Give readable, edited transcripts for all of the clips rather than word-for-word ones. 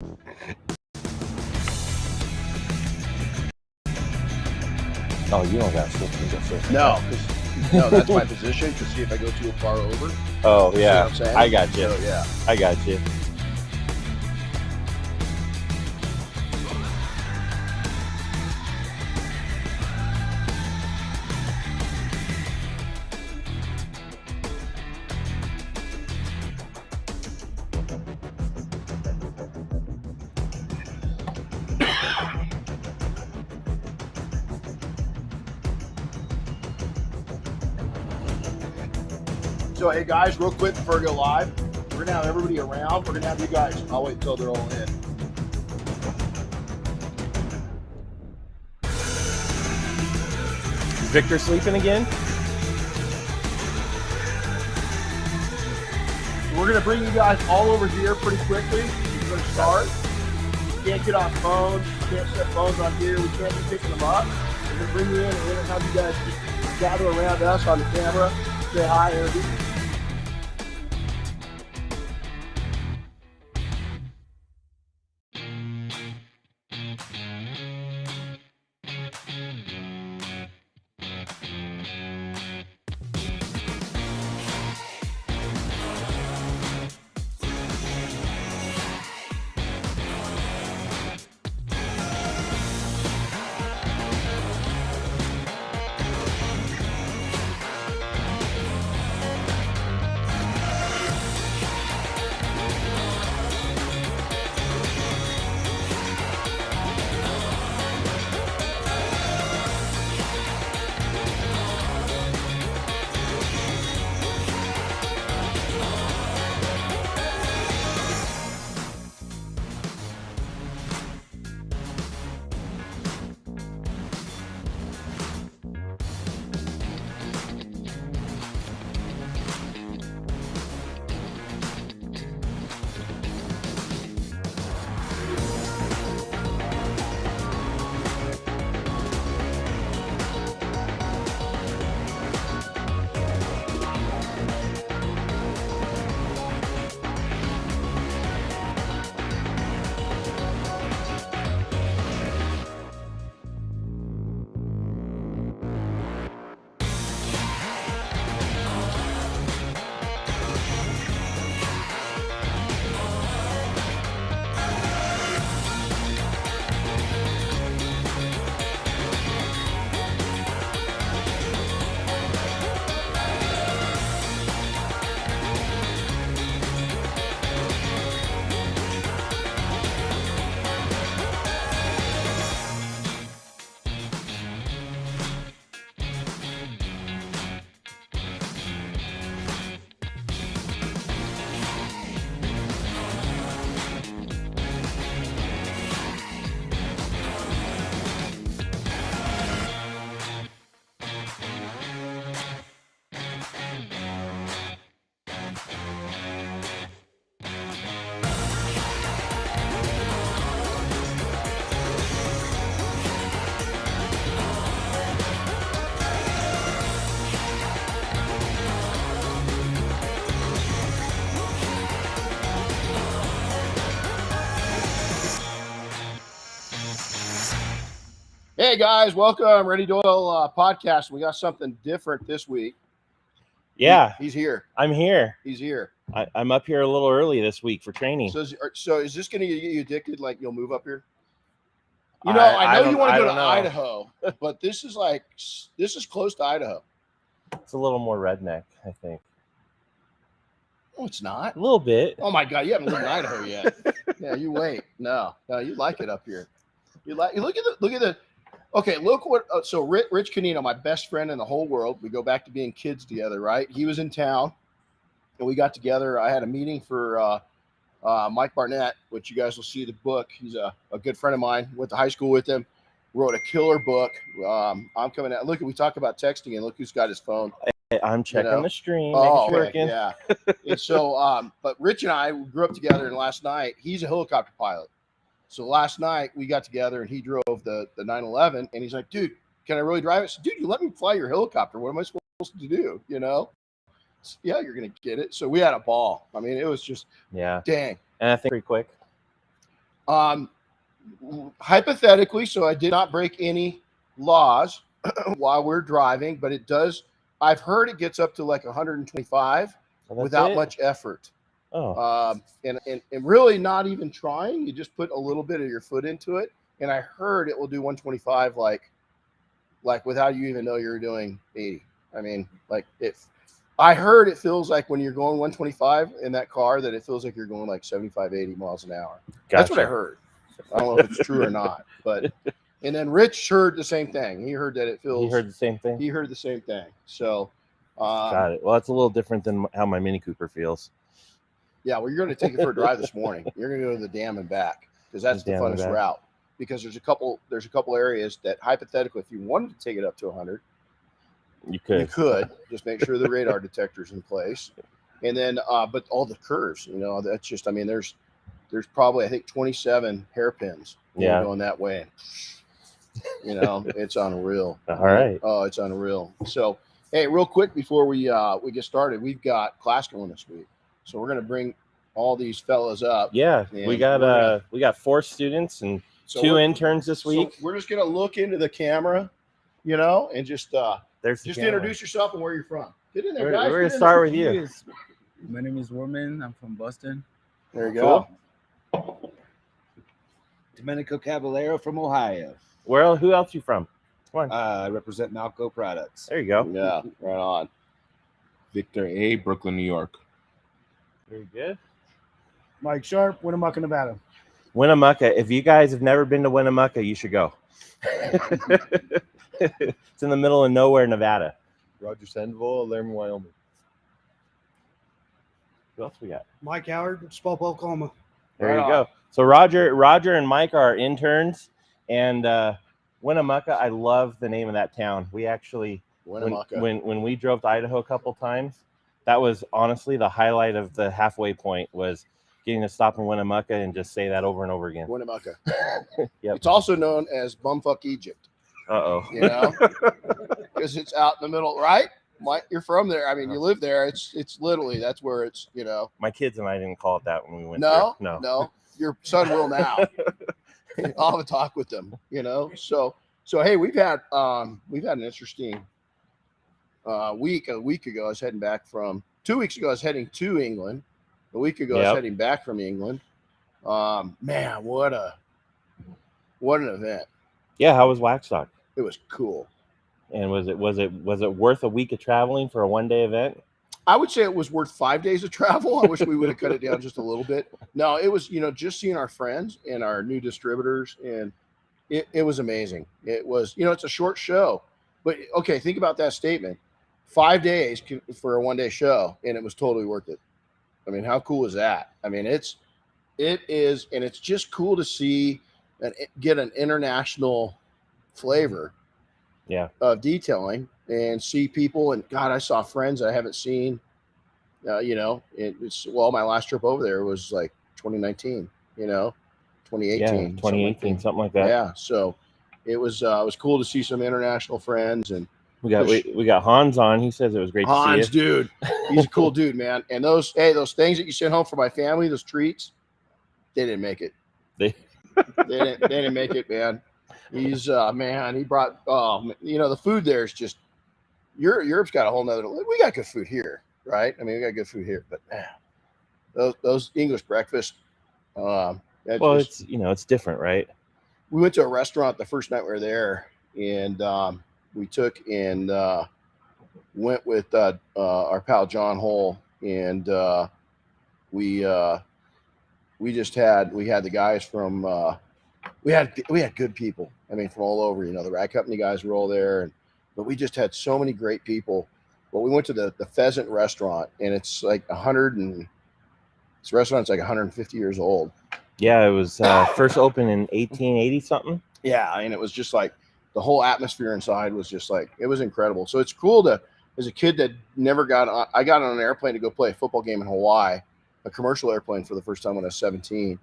Oh, you don't got to switch me to switch. No, no, that's my position to see if I go too far over. Oh, yeah. See what I'm saying? I got you. So, yeah. I got you. So, hey guys, real quick before we go live, we're gonna have everybody around. We're gonna have you guys. I'll wait until they're all in. Is Victor sleeping again? We're gonna bring you guys all over here pretty quickly. We're gonna start. You can't get on phones. You can't set phones on here. We can't be picking them up. We're gonna bring you in and we're gonna have you guys just gather around us on the camera. Say hi, Andy. Hey guys, welcome Renny Doyle podcast. We got something different this week. Yeah. He's here. I'm here. He's here. I'm up here a little early this week for training. So is this going to get you addicted? Like you'll move up here? You know, I know you want to go to Idaho, but this is close to Idaho. It's a little more redneck, I think. Oh, it's not. A little bit. Oh my God, you haven't lived in Idaho yet. Yeah, you wait. No, you like it up here. You look at the. Okay, look what. So Rich Canino, my best friend in the whole world. We go back to being kids together, right? He was in town, and we got together. I had a meeting for Mike Barnett, which you guys will see the book. He's a good friend of mine. Went to high school with him. Wrote a killer book. I'm coming out. Look, we talk about texting, and look who's got his phone. I'm checking the stream. Oh, working. Yeah. And so, but Rich and I grew up together, and last night he's a helicopter pilot. So last night we got together, and he drove the 911, and he's like, "Dude, can I really drive it?" I said, "Dude, you let me fly your helicopter. What am I supposed to do?" You know? Yeah, you're gonna get it. So we had a ball. I mean, it was just dang. And I think pretty quick. Hypothetically, so I did not break any laws while we're driving, but it does. I've heard it gets up to like 125 without much effort. And really not even trying. You just put a little bit of your foot into it. And I heard it will do 125 like without you even know you're doing 80. I mean, like I heard it feels like when you're going 125 in that car that it feels like you're going like 75, 80 miles an hour. Gotcha. That's what I heard. I don't know if it's true or not, but and then Rich heard the same thing. He heard that it feels. He heard the same thing. He heard the same thing. So, got it. Well, that's a little different than how my Mini Cooper feels. Yeah, well, you're going to take it for a drive this morning. You're going to go to the dam and back because that's the funnest route. Because there's a couple areas that hypothetically, if you wanted to take it up to 100, you could just make sure the radar detector's in place, and then but all the curves, that's just. I mean, there's probably I think 27 hairpins going that way. It's unreal. All right. Oh, it's unreal. So, hey, real quick before we get started, we've got class going this week. So we're going to bring all these fellas up. Yeah, we got 4 students and 2 interns this week. So we're just going to look into the camera, and just just introduce yourself and where you're from. Get in there, guys. We're going to start with you. My name is OneMan. I'm from Boston. There you go. Cool. Domenico Caballero from Ohio. Who else you from? Come on. I represent Malco Products. There you go. Yeah, right on. Victor A., Brooklyn, New York. Very good. Mike Sharp, Winnemucca, Nevada. Winnemucca. If you guys have never been to Winnemucca, you should go. It's in the middle of nowhere, Nevada. Roger Sandoval, Laramie, Wyoming. Who else we got? Mike Howard, Spalding, Oklahoma. There you go. So Roger and Mike are interns, and Winnemucca. I love the name of that town. We actually when we drove to Idaho a couple times, that was honestly the highlight of the halfway point was getting to stop in Winnemucca and just say that over and over again. Winnemucca. Yep. It's also known as Bumfuck Egypt. Because it's out in the middle, right? Mike, you're from there. I mean, you live there. It's literally that's where it's. My kids and I didn't call it that when we went. No. Your son will now. I'll have a talk with them. So hey, we've had an interesting week. A week ago, I was heading back from. 2 weeks ago, I was heading to England. A week ago, I was heading back from England. Man, what an event! Yeah, how was Waxstock? It was cool. And was it worth a week of traveling for a one-day event? I would say it was worth 5 days of travel. I wish we would have cut it down just a little bit. No, it was, just seeing our friends and our new distributors, and it was amazing. It was, it's a short show, but okay, think about that statement. 5 days for a one-day show, and it was totally worth it. I mean, how cool is that? I mean, it is, and it's just cool to see and get an international flavor of detailing and see people. And God, I saw friends I haven't seen, my last trip over there was like 2019, 2018. Yeah, 2018, something like that. Yeah. So it was cool to see some international friends, and we got Hans on. He says it was great to see you. Hans, dude, he's a cool dude, man. And those things that you sent home for my family, those treats, they didn't make it. They didn't make it, man. He's man. He brought the food there is just Europe's got a whole nother. We got good food here, right? I mean, we got good food here, but man, those English breakfast. It's different, right? We went to a restaurant the first night we were there, and we took and went with our pal John Hull, and we had the guys from. We had good people. I mean, from all over. The Rag Company guys were all there, but we just had so many great people. Well, we went to the Pheasant restaurant, and it's like this restaurant's like 150 years old. Yeah, it was first opened in 1880 something. Yeah, and it was just like the whole atmosphere inside was just like, it was incredible. So it's cool to, as a kid that never I got on an airplane to go play a football game in Hawaii, a commercial airplane for the first time when I was 17.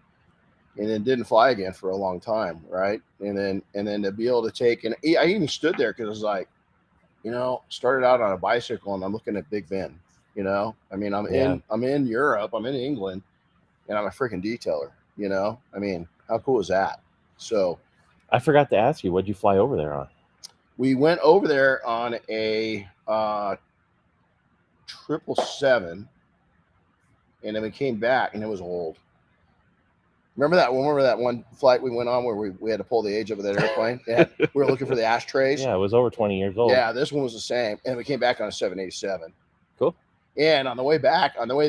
And then didn't fly again for a long time, right? And then to be able to take, and I even stood there because I was like, started out on a bicycle and I'm looking at Big Ben, I mean, I'm in Europe, I'm in England, and I'm a freaking detailer, I mean, How cool is that? So I forgot to ask you, what'd you fly over there on? we went over there on a 777, and then we came back, and it was old. Remember that one flight we went on where we had to pull the age up of that airplane? We were looking for the ashtrays. Yeah, it was over 20 years old. Yeah, this one was the same. And we came back on a 787. Cool. And on the way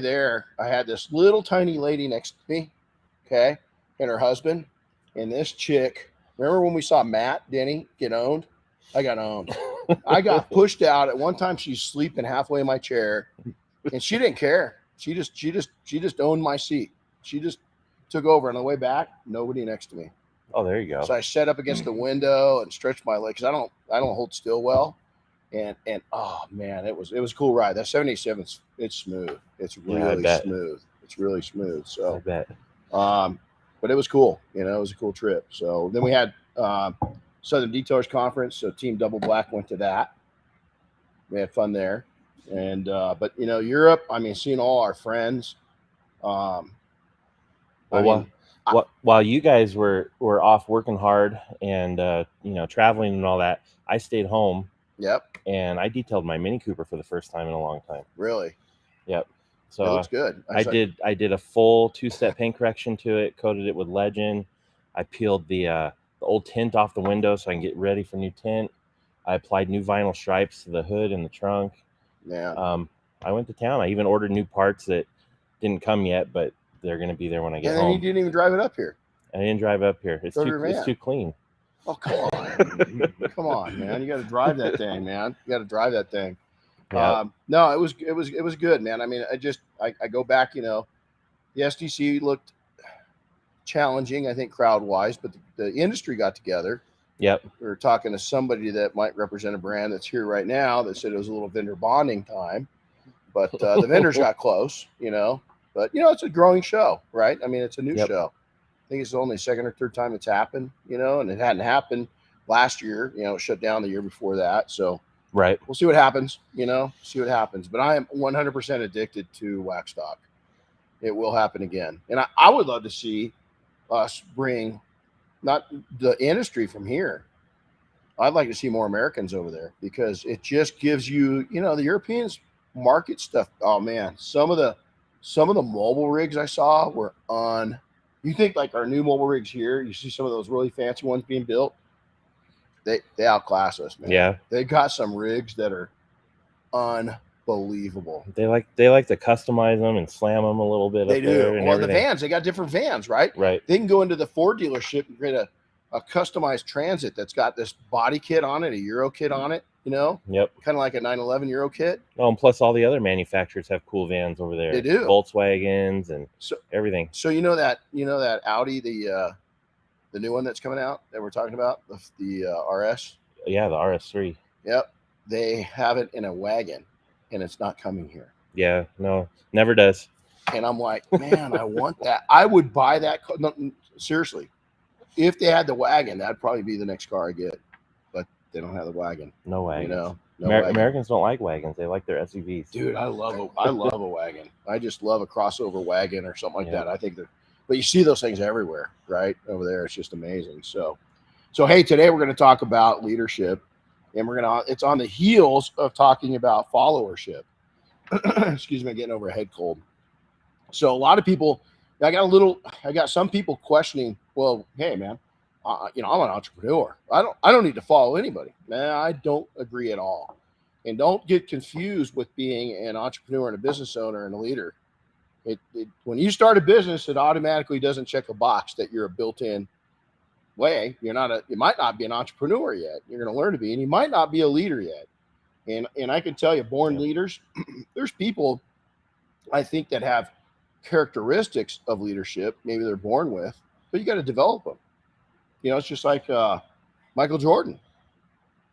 there, I had this little tiny lady next to me, okay, and her husband. And this chick, remember when we saw Matt Denny get owned? I got owned. I got pushed out. At one time, she's sleeping halfway in my chair, and she didn't care. She just owned my seat. She just took over. On the way back, nobody next to me. Oh, there you go. So I sat up against the window and stretched my legs. I don't hold still well. And oh man, it was a cool ride. That 77, it's smooth. It's really smooth. It's really smooth. So I bet. But it was cool. It was a cool trip. So then we had Southern Detailers Conference. So Team Double Black went to that. We had fun there. And but Europe, I mean, seeing all our friends. While you guys were off working hard and traveling and all that, I stayed home. Yep. And I detailed my Mini Cooper for the first time in a long time. Really? Yep. So it looks good. I did a full 2-step paint correction to it, coated it with Legend. I peeled the old tint off the window so I can get ready for new tint. I applied new vinyl stripes to the hood and the trunk. Yeah. I went to town. I even ordered new parts that didn't come yet, but they're going to be there when I get home. And then you didn't even drive it up here. I didn't drive up here. It's too clean. Oh, come on. Come on, man. You got to drive that thing, man. You got to drive that thing. Yep. No, it was good, man. I mean, I go back, the SDCC looked challenging, I think, crowd-wise, but the industry got together. Yep. We were talking to somebody that might represent a brand that's here right now that said it was a little vendor bonding time, but the vendors got close, But, it's a growing show, right? I mean, it's a new show. I think it's only the second or third time it's happened, and it hadn't happened last year. It shut down the year before that. So right, we'll see what happens, see what happens. But I am 100% addicted to wax stock. It will happen again. And I would love to see us bring not the industry from here. I'd like to see more Americans over there because it just gives you, the Europeans market stuff. Oh, man, some of the mobile rigs I saw were you think like our new mobile rigs here, you see some of those really fancy ones being built, they outclass us, man. Yeah. They got some rigs that are unbelievable. They like to customize them and slam them a little bit. They do. And the vans, they got different vans, right? Right. They can go into the Ford dealership and create a customized Transit that's got this body kit on it, a Euro kit on it, Yep. Kind of like a 911 Euro kit. Oh, and plus all the other manufacturers have cool vans over there. They do. Volkswagens and everything. So that Audi, the new one that's coming out that we're talking about, the RS. Yeah, the RS3. Yep. They have it in a wagon, and it's not coming here. Yeah, no, never does. And I'm like, man, I want that. I would buy that. No, seriously, if they had the wagon, that'd probably be the next car I get. But they don't have the wagon. No wagon. No wagon. Americans don't like wagons. They like their SUVs. Dude, I love a wagon. I just love a crossover wagon or something like that. I think but you see those things everywhere, right? Over there. It's just amazing. So hey, today we're going to talk about leadership, and it's on the heels of talking about followership. Excuse me, getting over a head cold. So a lot of people, I got some people questioning, well, hey man, I'm an entrepreneur. I don't need to follow anybody. Man, I don't agree at all. And don't get confused with being an entrepreneur and a business owner and a leader. When you start a business, it automatically doesn't check a box that you're a built-in way. You might not be an entrepreneur yet. You're going to learn to be, and you might not be a leader yet. And I can tell you, born leaders, there's people I think that have characteristics of leadership, maybe they're born with, but you got to develop them. It's just like Michael Jordan.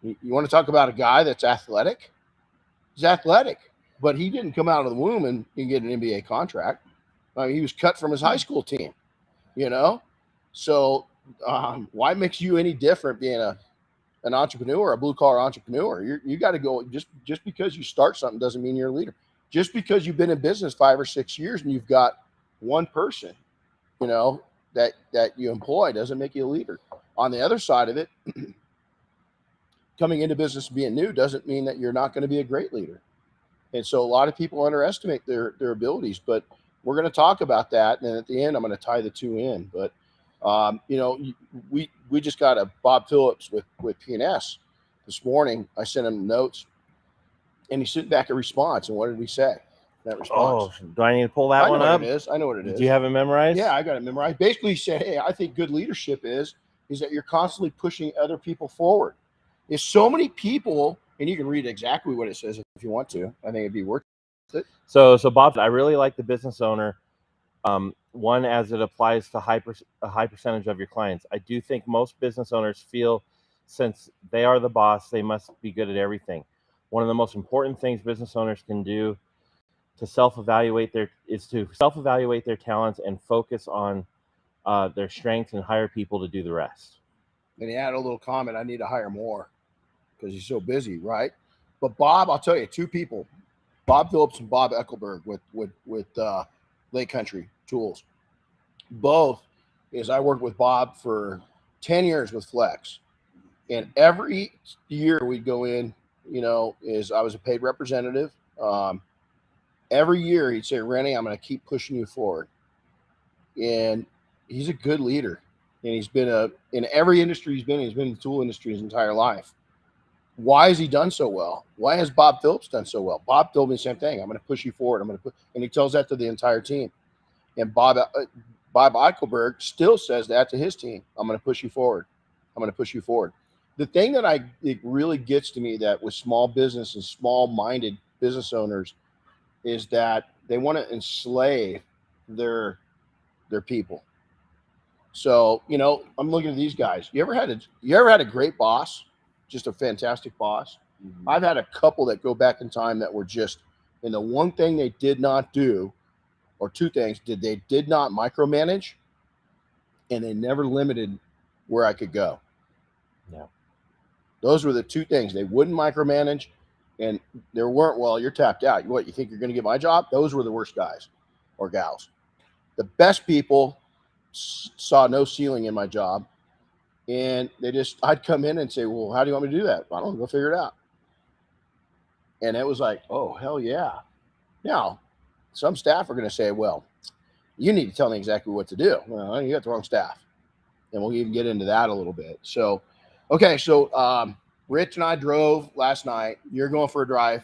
You want to talk about a guy that's athletic? He's athletic, but he didn't come out of the womb and get an NBA contract. I mean, he was cut from his high school team, So why makes you any different being an entrepreneur, a blue collar entrepreneur? You got to go. Just because you start something doesn't mean you're a leader. Just because you've been in business 5 or 6 years and you've got one person, that you employ doesn't make you a leader. On the other side of it, coming into business being new doesn't mean that you're not going to be a great leader. And so a lot of people underestimate their abilities, but we're going to talk about that. And then at the end, I'm going to tie the two in. But, we just got a Bob Phillips with P&S this morning. I sent him notes and he sent back a response. And what did he say? That response. Oh, do I need to pull that one up? It is. I know what it is. Do you have it memorized? Yeah, I got it memorized. Basically, he said, hey, I think good leadership is that you're constantly pushing other people forward. There's so many people, and you can read exactly what it says if you want to. I think it'd be worth it. So Bob, I really like the business owner. One, as it applies to a high percentage of your clients. I do think most business owners feel since they are the boss, they must be good at everything. One of the most important things business owners can do to self-evaluate their talents and focus on their strengths and hire people to do the rest. And he had a little comment, I need to hire more because he's so busy, right? But Bob, I'll tell you, two people, Bob Phillips and Bob Eckelberg with Lake Country Tools. Both is I worked with Bob for 10 years with Flex. And every year we'd go in, is I was a paid representative. Every year he'd say, Renny, I'm going to keep pushing you forward. And he's a good leader. And he's been in every industry he's been in the tool industry his entire life. Why has he done so well? Why has Bob Phillips done so well? Bob told me the same thing. I'm going to push you forward. And he tells that to the entire team. And Bob Eichelberg still says that to his team. I'm going to push you forward. I'm going to push you forward. The thing that it really gets to me that with small business and small-minded business owners is that they want to enslave their people. So, I'm looking at these guys. You ever had a great boss? Just a fantastic boss? Mm-hmm. I've had a couple that go back in time that were just, and the one thing they did not do, or two things, they did not micromanage, and they never limited where I could go. Yeah. Those were the two things. They wouldn't micromanage, and there weren't, well, you're tapped out. What, you think you're going to get my job? Those were the worst guys or gals. The best people saw no ceiling in my job, and I'd come in and say, well, how do you want me to do that? I don't know, go figure it out. And it was like, oh, hell yeah. Now, some staff are going to say, well, you need to tell me exactly what to do. Well, you got the wrong staff. And we'll even get into that a little bit. So, okay. So, Rich and I drove last night. You're going for a drive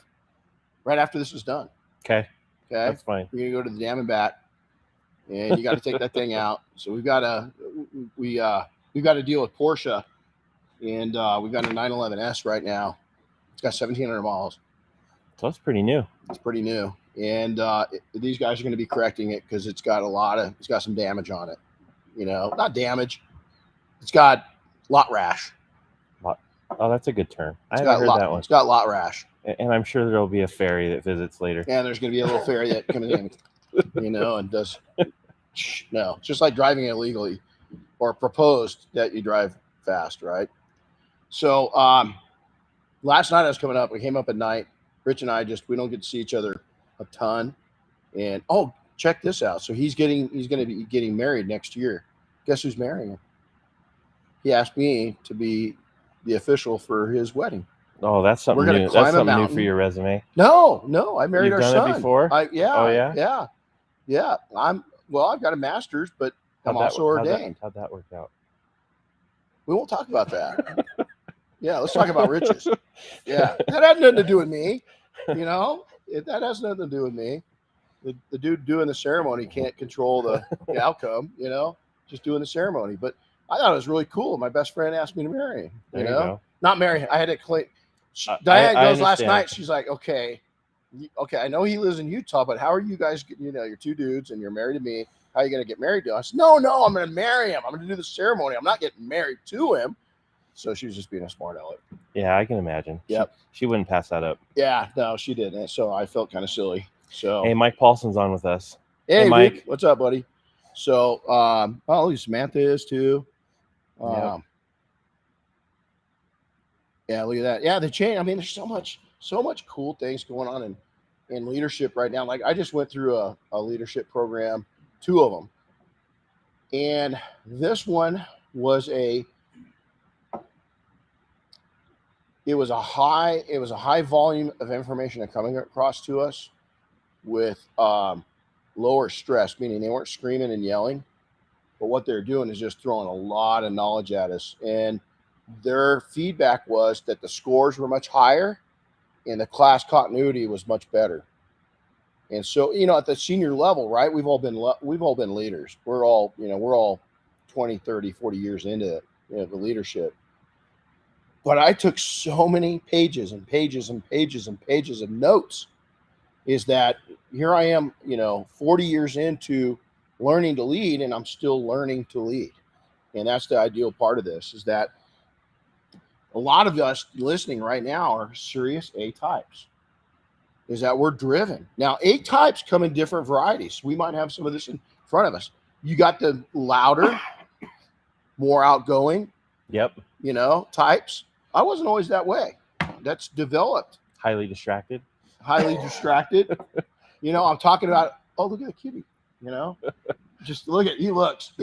right after this is done. Okay. That's fine. We're going to go to the Dam and Bat, and you got to take that thing out. So we've got to deal with Porsche, and we've got a 911S right now. It's got 1,700 miles. So it's pretty new. It's pretty new. And these guys are going to be correcting it because it's got some damage on it. Not damage. It's got lot rash. Oh, that's a good term. I haven't heard that one. It's got lot rash. And I'm sure there'll be a ferry that visits later. And there's going to be a little ferry that comes in, and does. No, it's just like driving illegally or proposed that you drive fast, right? So last night I was coming up. We came up at night. Rich and I we don't get to see each other a ton. And check this out. So he's going to be getting married next year. Guess who's marrying him? He asked me to be the official for his wedding. Oh, that's something new. That's something new for your resume. No, I married our son. You've done it before? Yeah. Oh yeah. Yeah. I've got a master's, but I'm also ordained. How'd that work out? We won't talk about that. Yeah, let's talk about riches. Yeah, that had nothing to do with me. That has nothing to do with me. The dude doing the ceremony can't control the outcome. Just doing the ceremony. But I thought it was really cool. My best friend asked me to marry him. There you go. Not marry him. I had to claim. Diane goes last night. She's like, okay, I know he lives in Utah, but how are you guys? You're two dudes and you're married to me. How are you going to get married to us? No, I'm going to marry him. I'm going to do the ceremony. I'm not getting married to him. So she was just being a smart aleck. Yeah, I can imagine. Yep. She wouldn't pass that up. Yeah, no, she didn't. So I felt kind of silly. So hey, Mike Paulson's on with us. Hey Mike. Rick, what's up, buddy? So Samantha is too. Yep. Yeah, look at that. Yeah, the chain. I mean, there's so much cool things going on in leadership right now. Like I just went through a leadership program, 2 of them. And this one was a high volume of information coming across to us with lower stress, meaning they weren't screaming and yelling, but what they're doing is just throwing a lot of knowledge at us. And their feedback was that the scores were much higher and the class continuity was much better. And so, at the senior level, right, we've all been leaders. We're all 20, 30, 40 years into the leadership. But I took so many pages and pages and pages and pages of notes, is that here I am, 40 years into learning to lead, and I'm still learning to lead. And that's the ideal part of this, is that a lot of us listening right now are serious A types, is that we're driven. Now, A types come in different varieties. We might have some of this in front of us. You got the louder, more outgoing, types. I wasn't always that way. That's developed. Highly distracted. I'm talking about, oh, look at the kitty, just look at, he looks,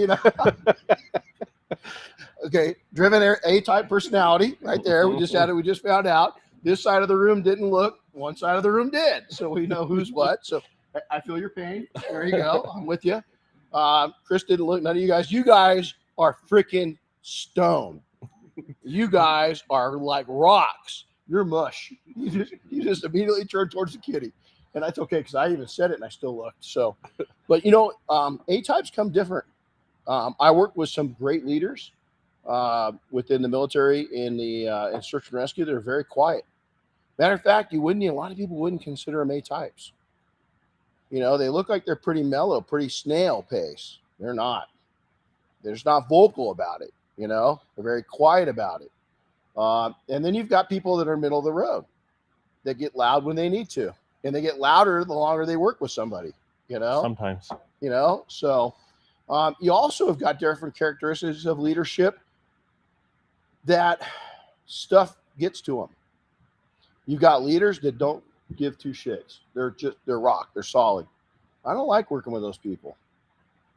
Okay, driven A-type personality right there. We just found out. This side of the room didn't look, one side of the room did. So we know who's what. So I feel your pain. There you go. I'm with you. Chris didn't look, none of you guys are freaking stone. You guys are like rocks. You're mush. You just immediately turn towards the kitty. And that's okay, because I even said it and I still looked. So, but A-types come different. I worked with some great leaders within the military in search and rescue. They're very quiet. Matter of fact, a lot of people wouldn't consider them A-types. They look like they're pretty mellow, pretty snail pace. They're not. They're just not vocal about it. They're very quiet about it. And then you've got people that are middle of the road that get loud when they need to. And they get louder the longer they work with somebody, Sometimes. So you also have got different characteristics of leadership that stuff gets to them. You've got leaders that don't give two shits. They're rock. They're solid. I don't like working with those people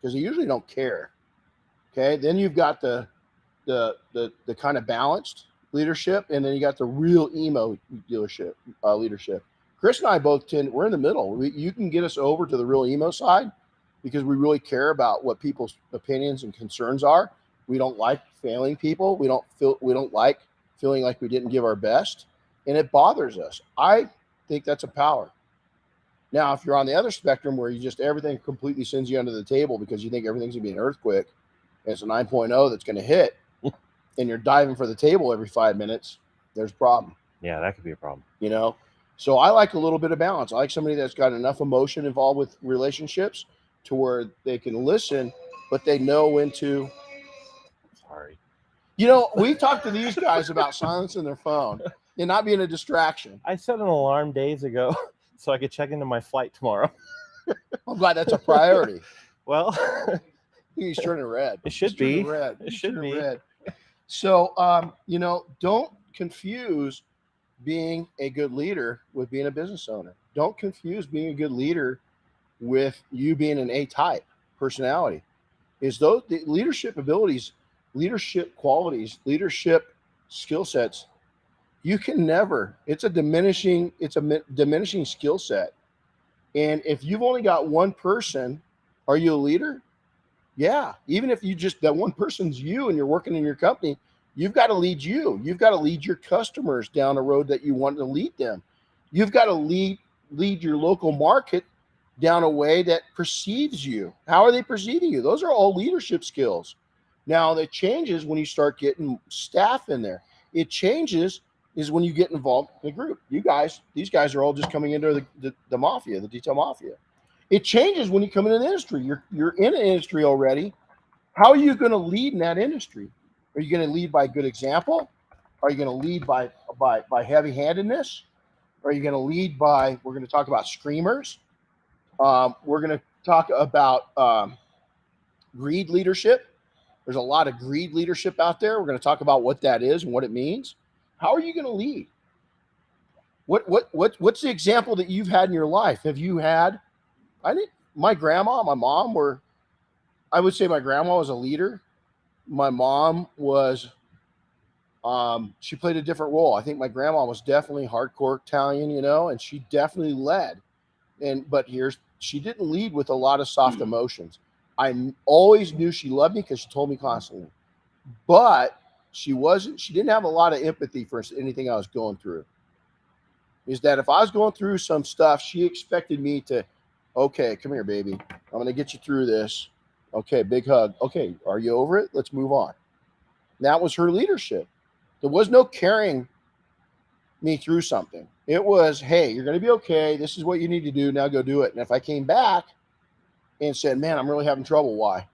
because they usually don't care. Okay. Then you've got the kind of balanced leadership, and then you got the real emo leadership. Chris and I both we're in the middle. You can get us over to the real emo side because we really care about what people's opinions and concerns are. We don't like failing people. We don't like feeling like we didn't give our best, and it bothers us. I think that's a power. Now, if you're on the other spectrum where everything completely sends you under the table because you think everything's gonna be an earthquake, and it's a 9.0 that's gonna hit, and you're diving for the table every 5 minutes, there's a problem. Yeah, that could be a problem. So I like a little bit of balance. I like somebody that's got enough emotion involved with relationships to where they can listen, but they know when to. Sorry. We talked to these guys about silencing their phone and not being a distraction. I set an alarm days ago so I could check into my flight tomorrow. I'm glad that's a priority. Well, he's turning red. It should be. It should be. Red. So, don't confuse being a good leader with being a business owner. Don't confuse being a good leader with you being an A-type personality. The leadership abilities, leadership qualities, leadership skill sets, you can never, it's a diminishing skill set. And if you've only got one person, are you a leader? Yeah. Even if that one person's you and you're working in your company, you've got to lead you. You've got to lead your customers down a road that you want to lead them. You've got to lead your local market down a way that perceives you. How are they perceiving you? Those are all leadership skills. Now, that changes when you start getting staff in there. It changes is when you get involved in a group. These guys are all just coming into the mafia, the detail mafia. It changes when you come into the industry. You're in an industry already. How are you going to lead in that industry? Are you going to lead by good example? Are you going to lead by heavy-handedness? Are you going to lead by, we're going to talk about screamers. We're going to talk about greed leadership. There's a lot of greed leadership out there. We're going to talk about what that is and what it means. How are you going to lead? What's the example that you've had in your life? Have you had, my grandma, my mom were I would say my grandma was a leader. My mom was, she played a different role. I think my grandma was definitely hardcore Italian, and she definitely led. But she didn't lead with a lot of soft emotions. I always knew she loved me because she told me constantly, but she didn't have a lot of empathy for anything I was going through. Is that if I was going through some stuff, she expected me to, okay, come here, baby. I'm going to get you through this. Okay, big hug. Okay, are you over it? Let's move on. And that was her leadership. There was no carrying me through something. It was, hey, you're going to be okay. This is what you need to do. Now go do it. And if I came back and said, man, I'm really having trouble. Why?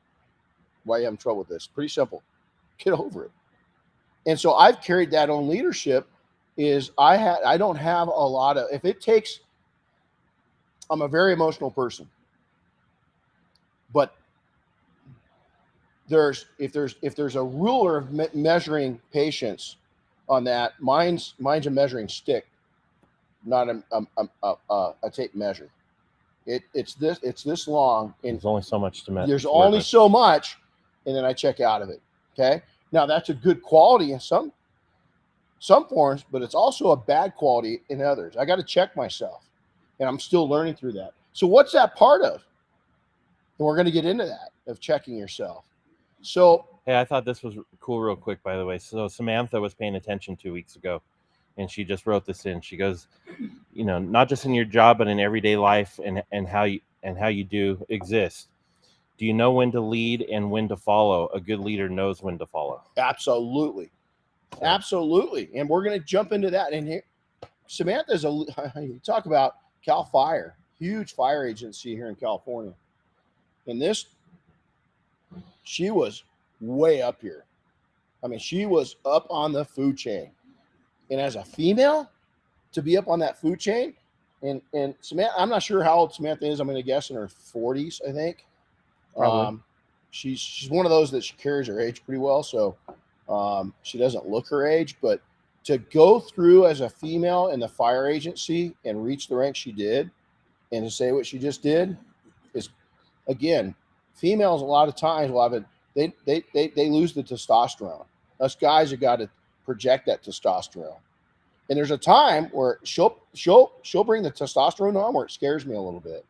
Why are you having trouble with this? Pretty simple. Get over it. And so I've carried that on leadership. I don't have a lot of, I'm a very emotional person, but if there's a ruler of measuring patience on that, mine's a measuring stick, not a tape measure. It's this long, and There's only so much to measure. There's only so much, and then I check out of it. Okay, now that's a good quality in some forms, but it's also a bad quality in others. I got to check myself, and I'm still learning through that. So what's that part of? And we're going to get into that, of checking yourself. So, hey, I thought this was cool real quick, by the way. So Samantha was paying attention 2 weeks ago, and she just wrote this in. She goes, not just in your job, but in everyday life and how you do exist. Do you know when to lead and when to follow? A good leader knows when to follow. Absolutely. Absolutely. And we're going to jump into that. And here, Samantha's you talk about Cal Fire, huge fire agency here in California. And she was way up here. I mean, she was up on the food chain. And as a female, to be up on that food chain, and Samantha, I'm not sure how old Samantha is. I'm going to guess in her 40s, I think. Probably. She's one of those that she carries her age pretty well. So she doesn't look her age, but to go through as a female in the fire agency and reach the rank she did, and to say what she just did, is, again, females a lot of times will have it. They lose the testosterone. Us guys have got to project that testosterone. And there's a time where she'll bring the testosterone on where it scares me a little bit,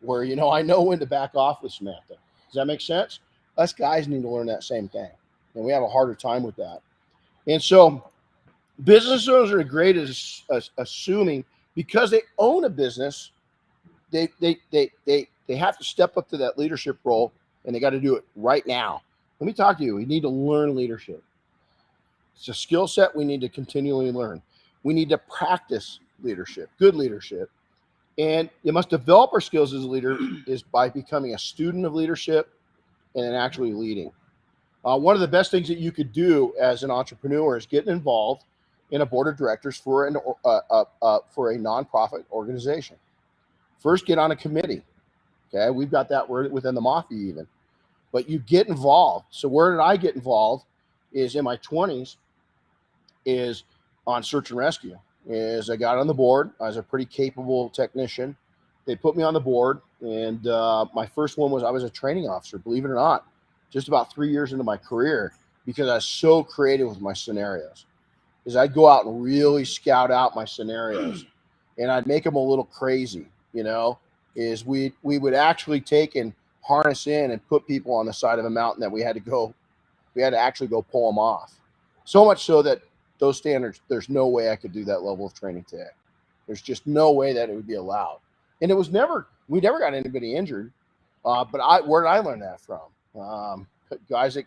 where I know when to back off with Samantha. Does that make sense? Us guys need to learn that same thing, and we have a harder time with that. And so, business owners are great at assuming, because they own a business, they have to step up to that leadership role, and they got to do it right now. Let me talk to you. We need to learn leadership. It's a skill set we need to continually learn. We need to practice leadership, good leadership. And you must develop our skills as a leader is by becoming a student of leadership and then actually leading. One of the best things that you could do as an entrepreneur is get involved in a board of directors for a nonprofit organization. First, get on a committee. Okay, we've got that word within the mafia even. But you get involved. So where did I get involved? Is in my 20s, is on search and rescue. Is I got on the board. I was a pretty capable technician. They put me on the board, and my first one was I was a training officer, believe it or not, just about 3 years into my career, because I was so creative with my scenarios. Is I'd go out and really scout out my scenarios, and I'd make them a little crazy, is we would actually take and harness in and put people on the side of a mountain that we had to actually go pull them off. So much so that those standards, there's no way I could do that level of training today. There's just no way that it would be allowed. And we never got anybody injured. But where did I learn that from? Guys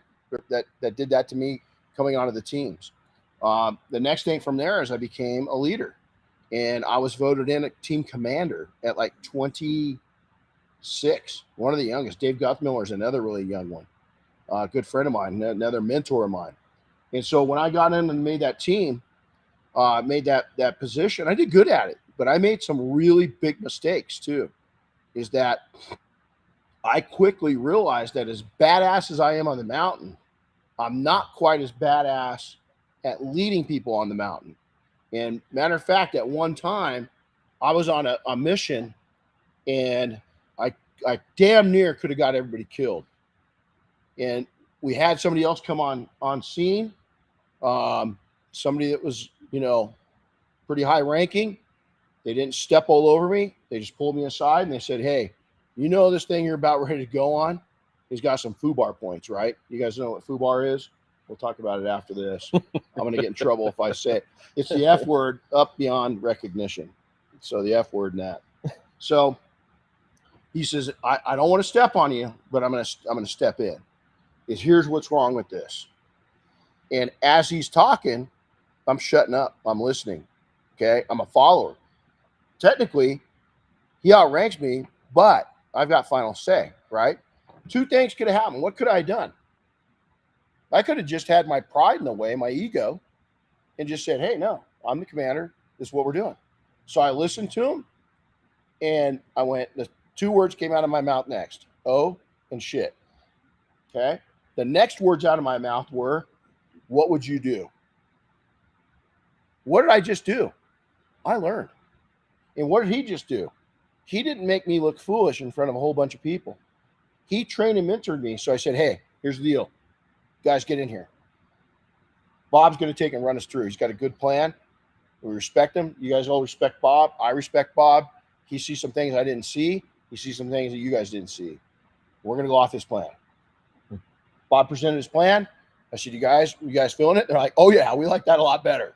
that did that to me coming onto the teams. The next thing from there is I became a leader, and I was voted in a team commander at like 26, one of the youngest. Dave Guthmiller is another really young one. A good friend of mine, another mentor of mine. And so when I got in and made that team, made that position, I did good at it, but I made some really big mistakes too. Is that I quickly realized that as badass as I am on the mountain, I'm not quite as badass at leading people on the mountain. And matter of fact, at one time, I was on a mission, and I damn near could have got everybody killed. And we had somebody else come on scene, somebody that was, pretty high ranking. They didn't step all over me. They just pulled me aside and they said, hey, this thing you're about ready to go on has got some FUBAR points, right? You guys know what FUBAR is? We'll talk about it after this. I'm going to get in trouble if I say it. It's the F word, up beyond recognition. So the F word in that. So he says, I don't want to step on you, but I'm going to step in. Here's what's wrong with this. And as he's talking, I'm shutting up. I'm listening. Okay. I'm a follower. Technically, he outranks me, but I've got final say, right? Two things could have happened. What could I have done? I could have just had my pride in the way, my ego, and just said, hey, no, I'm the commander. This is what we're doing. So I listened to him, and I went, the two words came out of my mouth next, oh and shit. Okay? The next words out of my mouth were, what would you do? What did I just do? I learned. And what did he just do? He didn't make me look foolish in front of a whole bunch of people. He trained and mentored me. So I said, hey, here's the deal. Guys, get in here. Bob's going to take and run us through. He's got a good plan. We respect him. You guys all respect Bob. I respect Bob. He sees some things I didn't see. He sees some things that you guys didn't see. We're going to go off his plan. Bob presented his plan. I said, you guys feeling it? They're like, oh, yeah, we like that a lot better.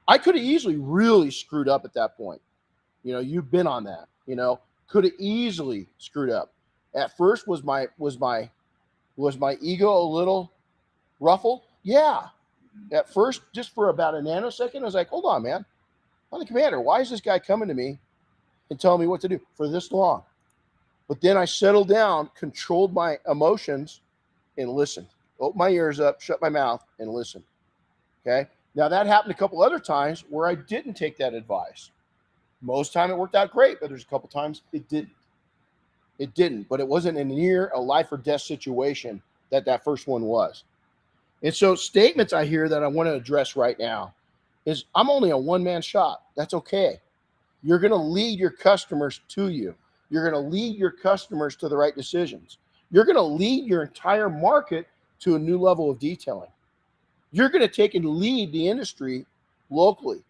I could have easily really screwed up at that point. You've been on that, could have easily screwed up. At first, was my ego a little ruffled? Yeah. At first, just for about a nanosecond, I was like, hold on, man. I'm the commander. Why is this guy coming to me and telling me what to do for this long? But then I settled down, controlled my emotions, and listened. Opened my ears up, shut my mouth, and listened. Okay? Now, that happened a couple other times where I didn't take that advice. Most time it worked out great, but there's a couple times it didn't. It didn't, but it wasn't near a life or death situation that first one was. And so statements I hear that I want to address right now is, I'm only a one-man shop. That's okay. You're going to lead your customers to you. You're going to lead your customers to the right decisions. You're going to lead your entire market to a new level of detailing. You're going to take and lead the industry locally.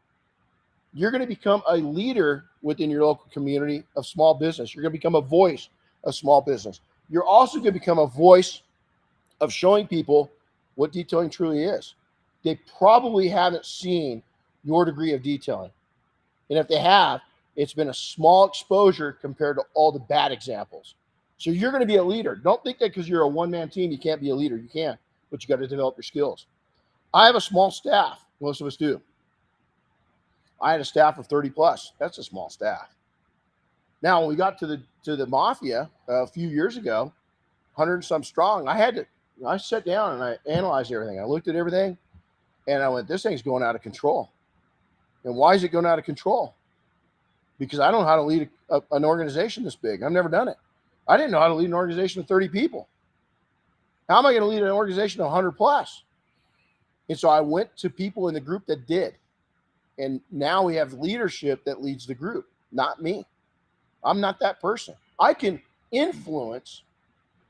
You're going to become a leader within your local community of small business. You're going to become a voice of small business. You're also going to become a voice of showing people what detailing truly is. They probably haven't seen your degree of detailing. And if they have, it's been a small exposure compared to all the bad examples. So you're going to be a leader. Don't think that because you're a one-man team, you can't be a leader. You can, but you got to develop your skills. I have a small staff. Most of us do. I had a staff of 30 plus. That's a small staff. Now, when we got to the mafia a few years ago, 100 and some strong, I sat down and I analyzed everything. I looked at everything and I went, this thing's going out of control. And why is it going out of control? Because I don't know how to lead an organization this big. I've never done it. I didn't know how to lead an organization of 30 people. How am I going to lead an organization of 100 plus? And so I went to people in the group that did. And now we have leadership that leads the group, not me. I'm not that person. I can influence,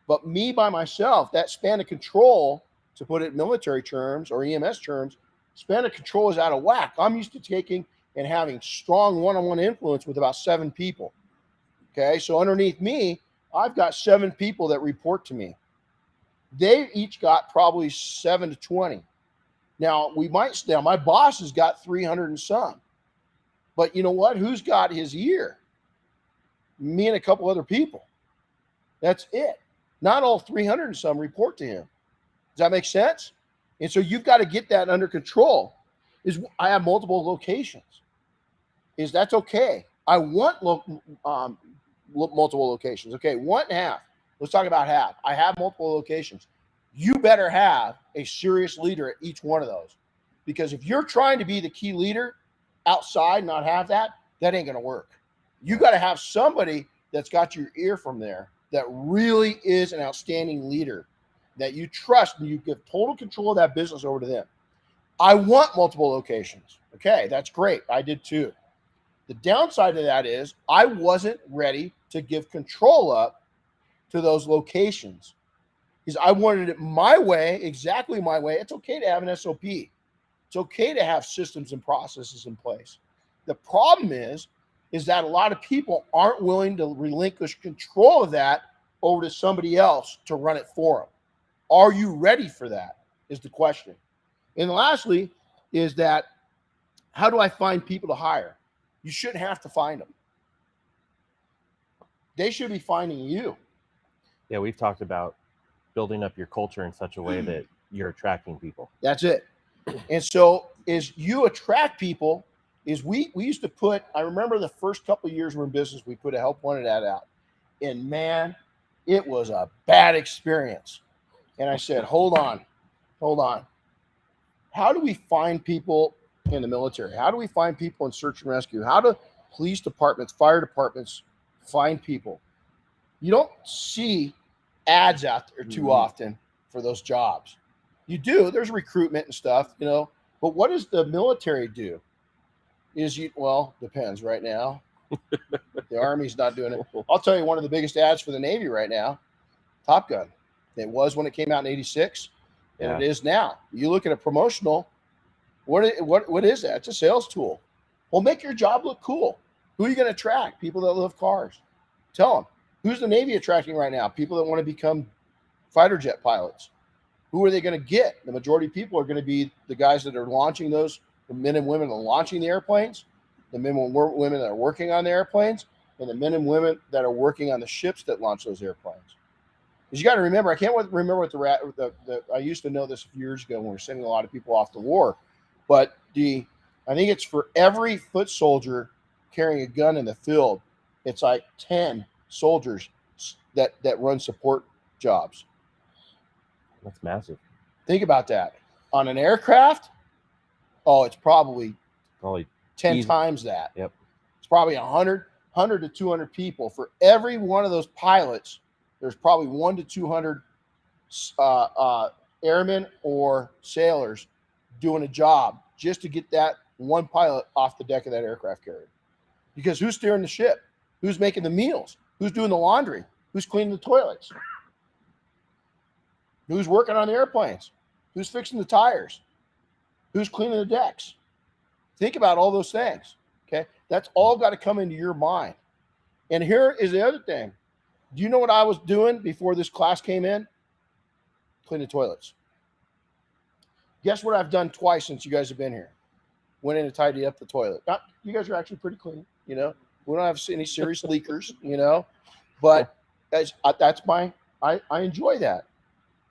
but me by myself, that span of control, to put it in military terms or EMS terms, span of control is out of whack. I'm used to taking and having strong one-on-one influence with about 7 people. Okay, so underneath me, I've got 7 people that report to me. They each got probably 7 to 20. Now, my boss has got 300 and some. But you know what? Who's got his ear? Me and a couple other people. That's it. Not all 300 and some report to him. Does that make sense? And so you've got to get that under control. I have multiple locations. That's okay. I want multiple locations. Okay, 1.5. Let's talk about half. I have multiple locations. You better have a serious leader at each one of those. Because if you're trying to be the key leader outside, not have that ain't going to work. You got to have somebody that's got your ear from there that really is an outstanding leader that you trust, and you give total control of that business over to them. I want multiple locations. Okay, that's great. I did too. The downside of that is I wasn't ready to give control up to those locations is I wanted it my way, exactly my way. It's okay to have an SOP. It's okay to have systems and processes in place. The problem is that a lot of people aren't willing to relinquish control of that over to somebody else to run it for them. Are you ready for that is the question. And lastly is that, how do I find people to hire? You shouldn't have to find them. They should be finding you. Yeah, we've talked about building up your culture in such a way that you're attracting people. That's it. And so as you attract people, is we used to put, I remember the first couple of years we're in business, we put a help wanted ad out. And man, it was a bad experience. And I said, hold on. How do we find people in the military? How do we find people in search and rescue? How do police departments, fire departments find people? You don't see ads out there too often for those jobs. You do. There's recruitment and stuff, you know. But what does the military do? Depends right now. The Army's not doing it. I'll tell you one of the biggest ads for the Navy right now, Top Gun. It was when it came out in '86, and it is now. You look at a promotional, what is that? It's a sales tool. Well, make your job look cool. Who are you going to attract? People that love cars. Tell them. Who's the Navy attracting right now? People that want to become fighter jet pilots. Who are they going to get? The majority of people are going to be the guys that are launching those, the men and women that are launching the airplanes, the men and women that are working on the airplanes, and the men and women that are working on the ships that launch those airplanes. Because you got to remember, I can't remember what I used to know this a few years ago when we were sending a lot of people off to war, but I think it's for every foot soldier carrying a gun in the field, it's like 10 soldiers that run support jobs. That's massive. Think about that. On an aircraft, it's probably 10 times that. Yep. It's probably 100 to 200 people. For every one of those pilots, there's probably 1 to 200 airmen or sailors doing a job just to get that one pilot off the deck of that aircraft carrier. Because who's steering the ship? Who's making the meals? Who's doing the laundry? Who's cleaning the toilets? Who's working on the airplanes? Who's fixing the tires? Who's cleaning the decks? Think about all those things, okay? That's all got to come into your mind. And here is the other thing. Do you know what I was doing before this class came in? Cleaning toilets. Guess what I've done twice since you guys have been here? Went in and tidied up the toilet. You guys are actually pretty clean, you know? We don't have any serious leakers, you know? But I enjoy that.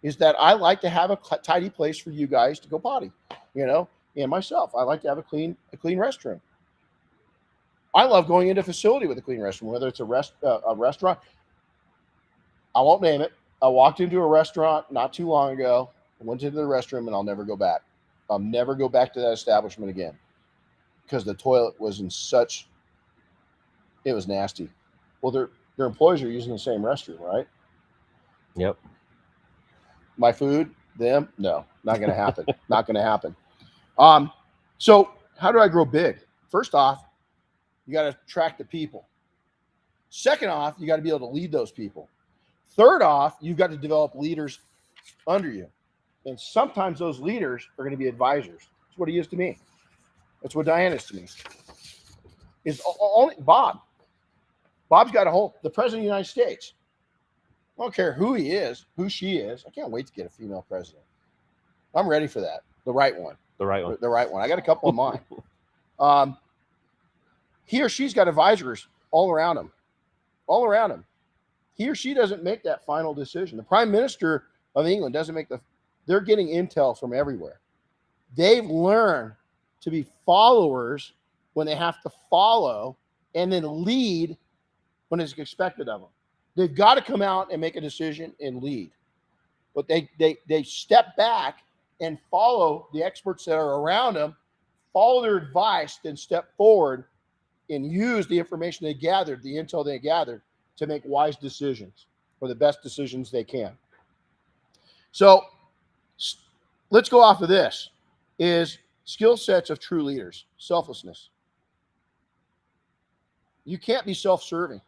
Is that I like to have a tidy place for you guys to go potty, you know, and myself. I like to have a clean restroom. I love going into a facility with a clean restroom, whether it's a restaurant. I won't name it. I walked into a restaurant not too long ago. I went into the restroom, and I'll never go back. I'll never go back to that establishment again because the toilet was it was nasty. Well, their employees are using the same restroom, right? Yep. My food, them, no, not going to happen. Not going to happen. So how do I grow big? First off, you got to attract the people. Second off, you got to be able to lead those people. Third off, you've got to develop leaders under you. And sometimes those leaders are going to be advisors. That's what he is to me. That's what Diane is to me. Is only Bob. Bob's got the president of the United States. I don't care who he is, who she is. I can't wait to get a female president. I'm ready for that. The right one. The right one. The right one. I got a couple of mine. He or she's got advisors all around him. All around him. He or she doesn't make that final decision. The Prime Minister of England doesn't make they're getting intel from everywhere. They've learned to be followers when they have to follow and then lead when it's expected of them. They've got to come out and make a decision and lead. But they step back and follow the experts that are around them, follow their advice, then step forward and use the information they gathered, the intel they gathered, to make wise decisions or the best decisions they can. So let's go off of this, is skill sets of true leaders. Selflessness. You can't be self-serving.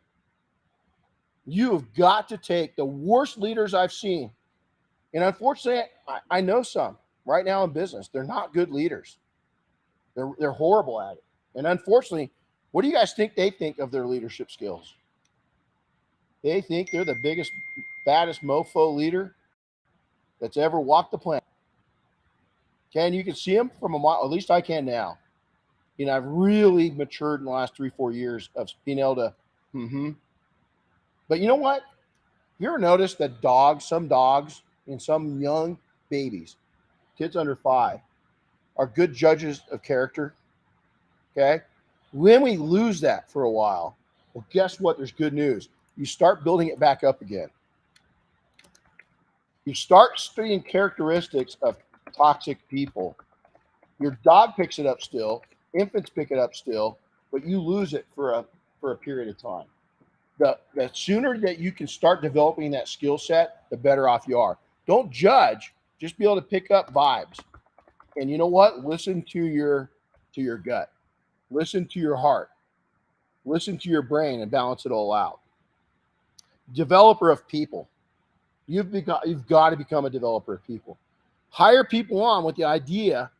You have got to take the worst leaders I've seen And unfortunately, I know some right now in business. They're not good leaders. They're horrible at it. And unfortunately, what do you guys think they think of their leadership skills? They think they're the biggest, baddest mofo leader that's ever walked the planet. Okay, and you can see them from a mile, at least I can now. You know, I've really matured in the last 3-4 years of being able to, But you know what? You ever noticed that some dogs and some young babies, kids under 5, are good judges of character? Okay? When we lose that for a while, well, guess what? There's good news. You start building it back up again. You start studying characteristics of toxic people. Your dog picks it up still, infants pick it up still, but you lose it for a period of time. The sooner that you can start developing that skill set, the better off you are. Don't judge, just be able to pick up vibes. And you know what? Listen to your gut. Listen to your heart. Listen to your brain and balance it all out. Developer of people. You've got to become a developer of people. Hire people on with the idea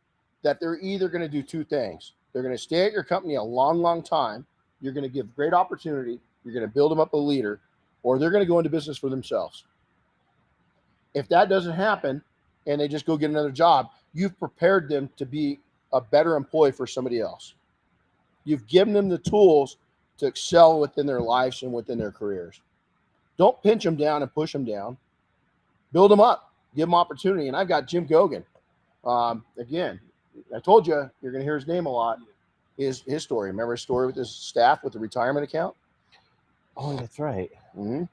that they're either going to do 2 things. They're going to stay at your company a long, long time. You're going to give great opportunity. You're going to build them up a leader, or they're going to go into business for themselves. If that doesn't happen and they just go get another job, you've prepared them to be a better employee for somebody else. You've given them the tools to excel within their lives and within their careers. Don't pinch them down and push them down. Build them up. Give them opportunity. And I've got Jim Gogan. Again, I told you, you're going to hear his name a lot. His story. Remember his story with his staff with the retirement account? Oh, that's right. Mm-hmm.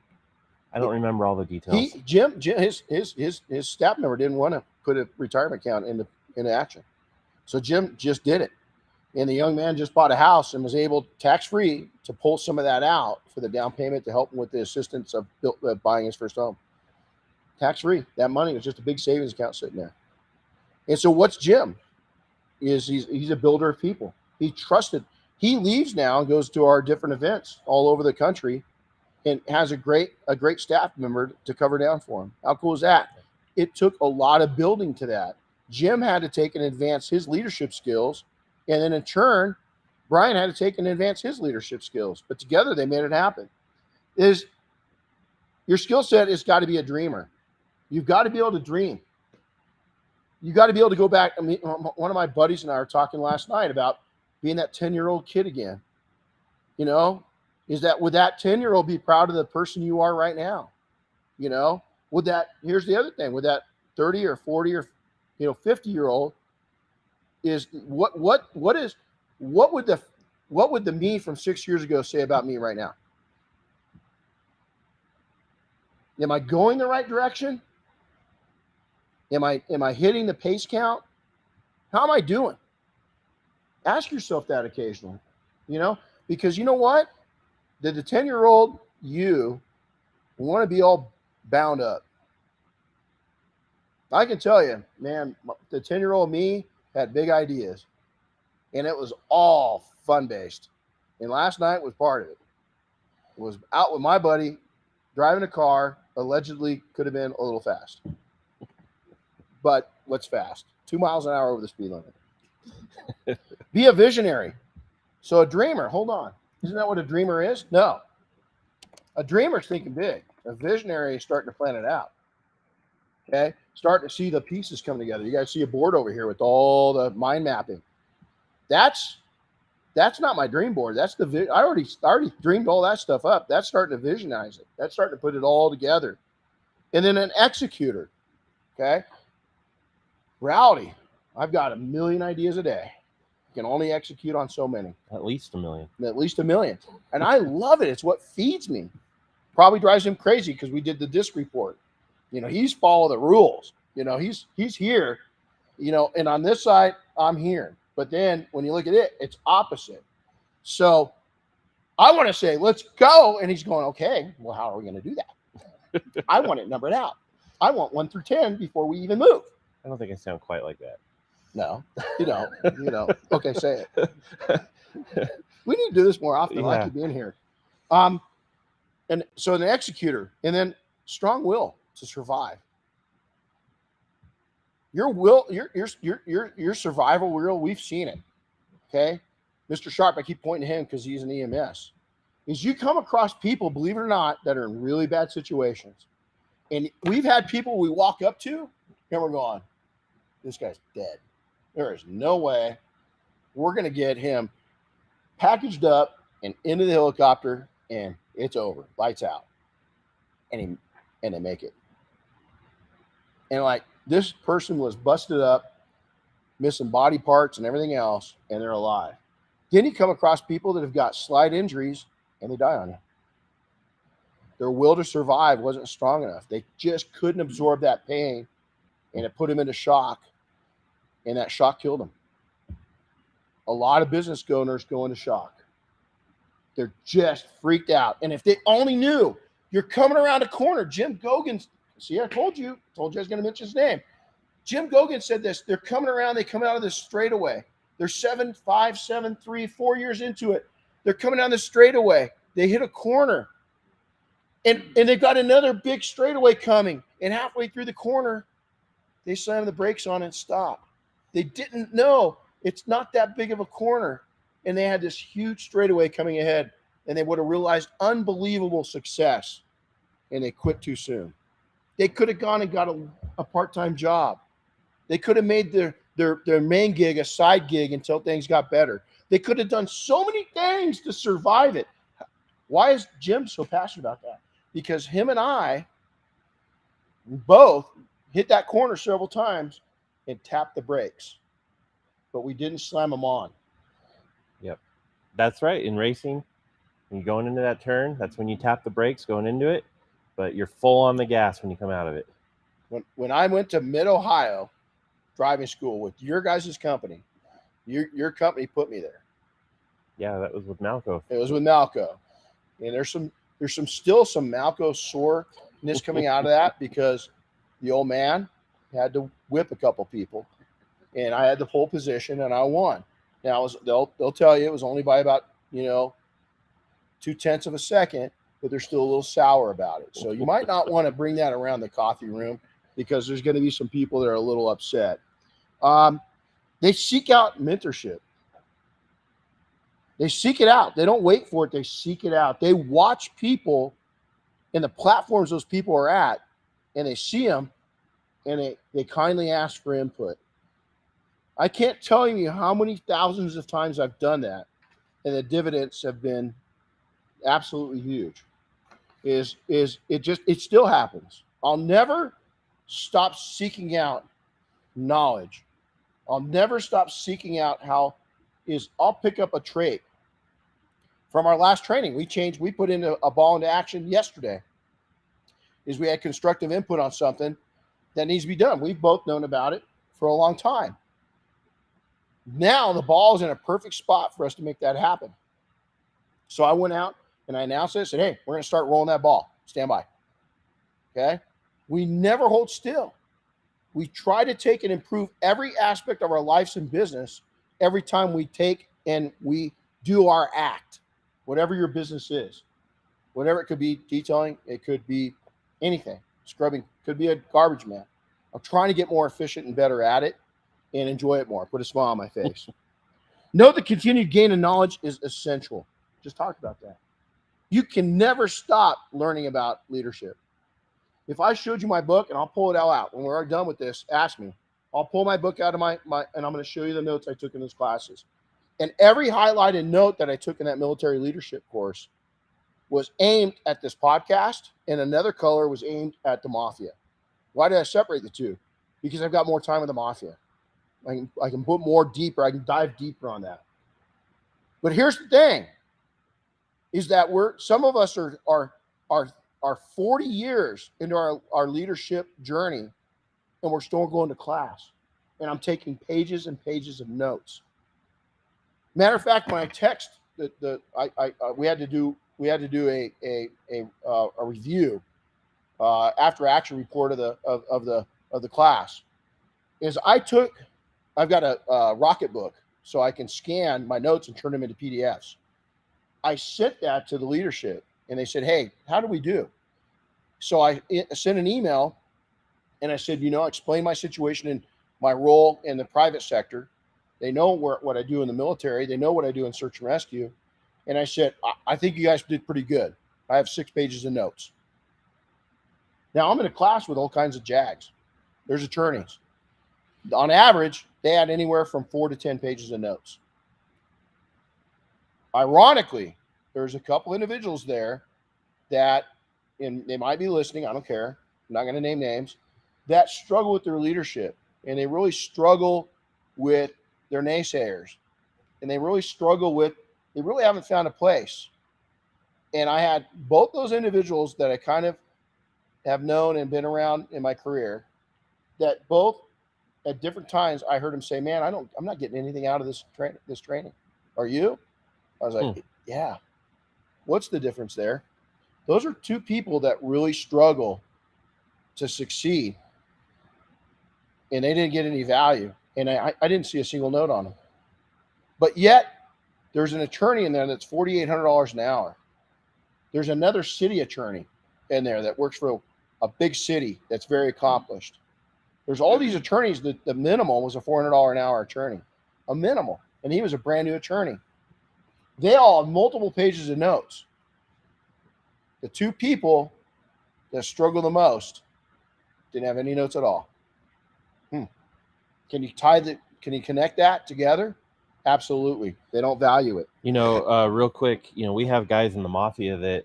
I don't remember all the details. Jim, his staff member didn't want to put a retirement account into action. So Jim just did it. And the young man just bought a house and was able, tax-free, to pull some of that out for the down payment to help him with the assistance of buying his first home. Tax-free. That money was just a big savings account sitting there. And so what's Jim? He's a builder of people. He trusted. He leaves now and goes to our different events all over the country and has a great staff member to cover down for him. How cool is that? It took a lot of building to that. Jim had to take and advance his leadership skills. And then in turn, Brian had to take and advance his leadership skills. But together they made it happen. Your skill set has got to be a dreamer. You've got to be able to dream. You got to be able to go back. I mean, one of my buddies and I were talking last night about being that 10-year-old kid again. You know, would that 10-year-old be proud of the person you are right now? You know, here's the other thing, would that 30 or 40 or 50-year-old is what would the me from 6 years ago say about me right now? Am I going the right direction? Am I hitting the pace count? How am I doing? Ask yourself that occasionally, because you know what? Did the 10-year-old you want to be all bound up? I can tell you, man, the 10-year-old me had big ideas, and it was all fun-based. And last night was part of it. Was out with my buddy, driving a car, allegedly could have been a little fast. But what's fast? 2 miles an hour over the speed limit. Be a visionary. So a dreamer, hold on. Isn't that what a dreamer is? No. A dreamer's thinking big. A visionary is starting to plan it out. Okay? Starting to see the pieces come together. You guys see a board over here with all the mind mapping. That's not my dream board. That's I already dreamed all that stuff up. That's starting to visionize it. That's starting to put it all together. And then an executor. Okay? Reality. I've got 1 million ideas a day. Can only execute on so many. At least 1 million. At least 1 million. And I love it. It's what feeds me. Probably drives him crazy because we did the disc report. He's follow the rules. He's here, and on this side, I'm here. But then when you look at it, it's opposite. So I want to say, let's go. And he's going, okay, well, how are we going to do that? I want it numbered out. I want 1 through 10 before we even move. I don't think I sound quite like that. No, you don't. Okay, say it. We need to do this more often. Yeah. I like you being here. And so an executor, and then strong will to survive. your survival wheel, we've seen it. Okay. Mr. Sharp, I keep pointing to him because he's an EMS. Is you come across people, believe it or not, that are in really bad situations. And we've had people we walk up to and we're going, this guy's dead. There is no way we're going to get him packaged up and into the helicopter and it's over. Lights out. And they make it. And like this person was busted up, missing body parts and everything else, and they're alive. Then you come across people that have got slight injuries and they die on you. Their will to survive wasn't strong enough. They just couldn't absorb that pain, and it put them into shock, and that shock killed them. A lot of business owners go into shock. They're just freaked out. And if they only knew you're coming around a corner, Jim Gogan, see, I told you I was going to mention his name. Jim Gogan said this, they're coming around, they come out of this straightaway. They're 7, 5, 7, 3, 4 years into it. They're coming down the straightaway. They hit a corner. And they've got another big straightaway coming. And halfway through the corner, they slam the brakes on and stop. They didn't know it's not that big of a corner. And they had this huge straightaway coming ahead. And they would have realized unbelievable success. And they quit too soon. They could have gone and got a part-time job. They could have made their main gig a side gig until things got better. They could have done so many things to survive it. Why is Jim so passionate about that? Because him and I both hit that corner several times and tapped the brakes, but we didn't slam them on. Yep. That's right. In racing, when you're going into that turn, that's when you tap the brakes going into it, but you're full on the gas when you come out of it. When I went to Mid-Ohio driving school with your guys' company, your company put me there. Yeah, that was with Malco. It was with Malco. And there's some Malco soreness coming out of that because the old man had to whip a couple people, and I had the pole position and I won. Now they'll tell you it was only by about 0.2 of a second, but they're still a little sour about it. So you might not want to bring that around the coffee room because there's going to be some people that are a little upset. They seek out mentorship. They seek it out. They don't wait for it. They seek it out. They watch people in the platforms those people are at, and they see them, and they kindly ask for input. I can't tell you how many thousands of times I've done that, and the dividends have been absolutely huge. It still happens. I'll never stop seeking out knowledge. I'll never stop seeking out I'll pick up a trait. From our last training, we put in a ball into action yesterday. We had constructive input on something that needs to be done. We've both known about it for a long time. Now the ball is in a perfect spot for us to make that happen. So I went out and I announced it. I said, hey, we're going to start rolling that ball. Stand by. Okay? We never hold still. We try to take and improve every aspect of our lives and business every time we take and we do our act, whatever your business is. Whatever it could be, detailing, it could be anything. Scrubbing, could be a garbage man. I'm trying to get more efficient and better at it and enjoy it more. Put a smile on my face. Note the continued gain of knowledge is essential. Just talked about that. You can never stop learning about leadership. If I showed you my book, and I'll pull it all out. When we're done with this, ask me. I'll pull my book out of my and I'm going to show you the notes I took in those classes. And every highlighted note that I took in that military leadership course was aimed at this podcast, and another color was aimed at the Mafia. Why did I separate the two? Because I've got more time with the Mafia. I can put more deeper. I can dive deeper on that. But here's the thing: is that some of us are 40 years into our leadership journey, and we're still going to class. And I'm taking pages and pages of notes. Matter of fact, when I text we had to do a review after action report of the class. I've got a Rocket book, so I can scan my notes and turn them into PDFs. I sent that to the leadership, and they said, "Hey, how do we do?" So I sent an email, and I said, explain my situation my role in the private sector. They know what I do in the military. They know what I do in search and rescue. And I said, I think you guys did pretty good. I have 6 pages of notes. Now I'm in a class with all kinds of JAGs. There's attorneys. On average, they had anywhere from 4 to 10 pages of notes. Ironically, there's a couple individuals there that, and they might be listening, I don't care, I'm not going to name names, that struggle with their leadership. And they really struggle with their naysayers. And they really struggle with, they really haven't found a place. And I had both those individuals that I kind of have known and been around in my career, that both at different times I heard them say, man, I'm not getting anything out of this training. Are you? I was like, yeah. What's the difference there? Those are 2 people that really struggle to succeed, and they didn't get any value. And I didn't see a single note on them. But yet there's an attorney in there that's $4,800 an hour. There's another city attorney in there that works for a big city that's very accomplished. There's all these attorneys that the minimum was a $400 an hour attorney, a minimal. And he was a brand new attorney. They all have multiple pages of notes. The 2 people that struggle the most didn't have any notes at all. Can you connect that together? Absolutely. They don't value it. Real quick, we have guys in the mafia that,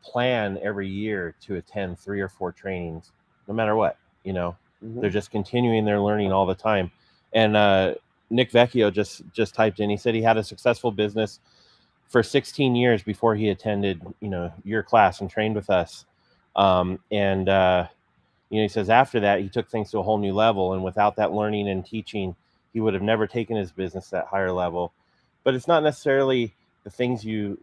plan every year to attend 3 or 4 trainings, no matter what, they're just continuing their learning all the time. And Nick Vecchio just typed in, he said he had a successful business for 16 years before he attended, your class and trained with us. He says after that, he took things to a whole new level. And without that learning and teaching, he would have never taken his business to that higher level. But it's not necessarily the things you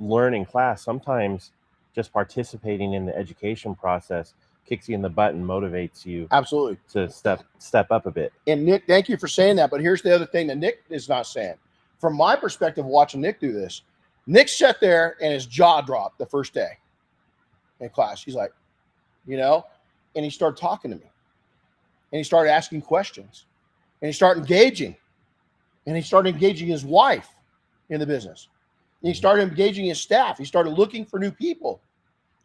learn in class. Sometimes just participating in the education process kicks you in the butt and motivates you absolutely to step up a bit. And Nick, thank you for saying that. But here's the other thing that Nick is not saying. From my perspective, watching Nick do this, Nick sat there and his jaw dropped the first day in class. He's like, and he started talking to me, and he started asking questions, and he started engaging, and he started engaging his wife in the business. And he started engaging his staff. He started looking for new people.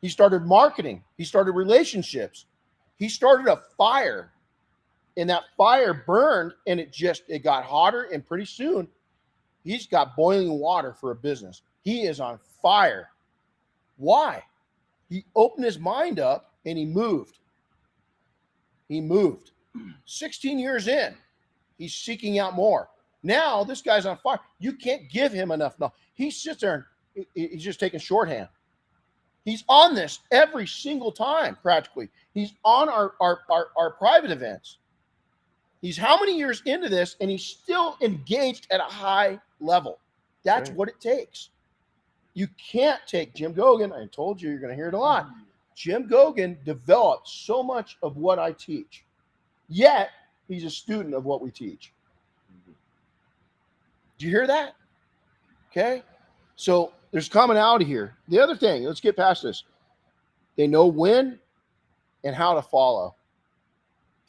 He started marketing. He started relationships. He started a fire, and that fire burned, and it got hotter, and pretty soon he's got boiling water for a business. He is on fire. Why? He opened his mind up and he moved. 16 years in, he's seeking out more. Now this guy's on fire. You can't give him enough. No, he sits there and he's just taking shorthand. He's on this every single time, practically. He's on our private events. He's how many years into this, and he's still engaged at a high level. That's right. What it takes. You can't take Jim Gogan. I told you, you're going to hear it a lot. Jim Gogan developed so much of what I teach, yet he's a student of what we teach. Do you hear that? Okay. So there's commonality here. The other thing, let's get past this. They know when and how to follow.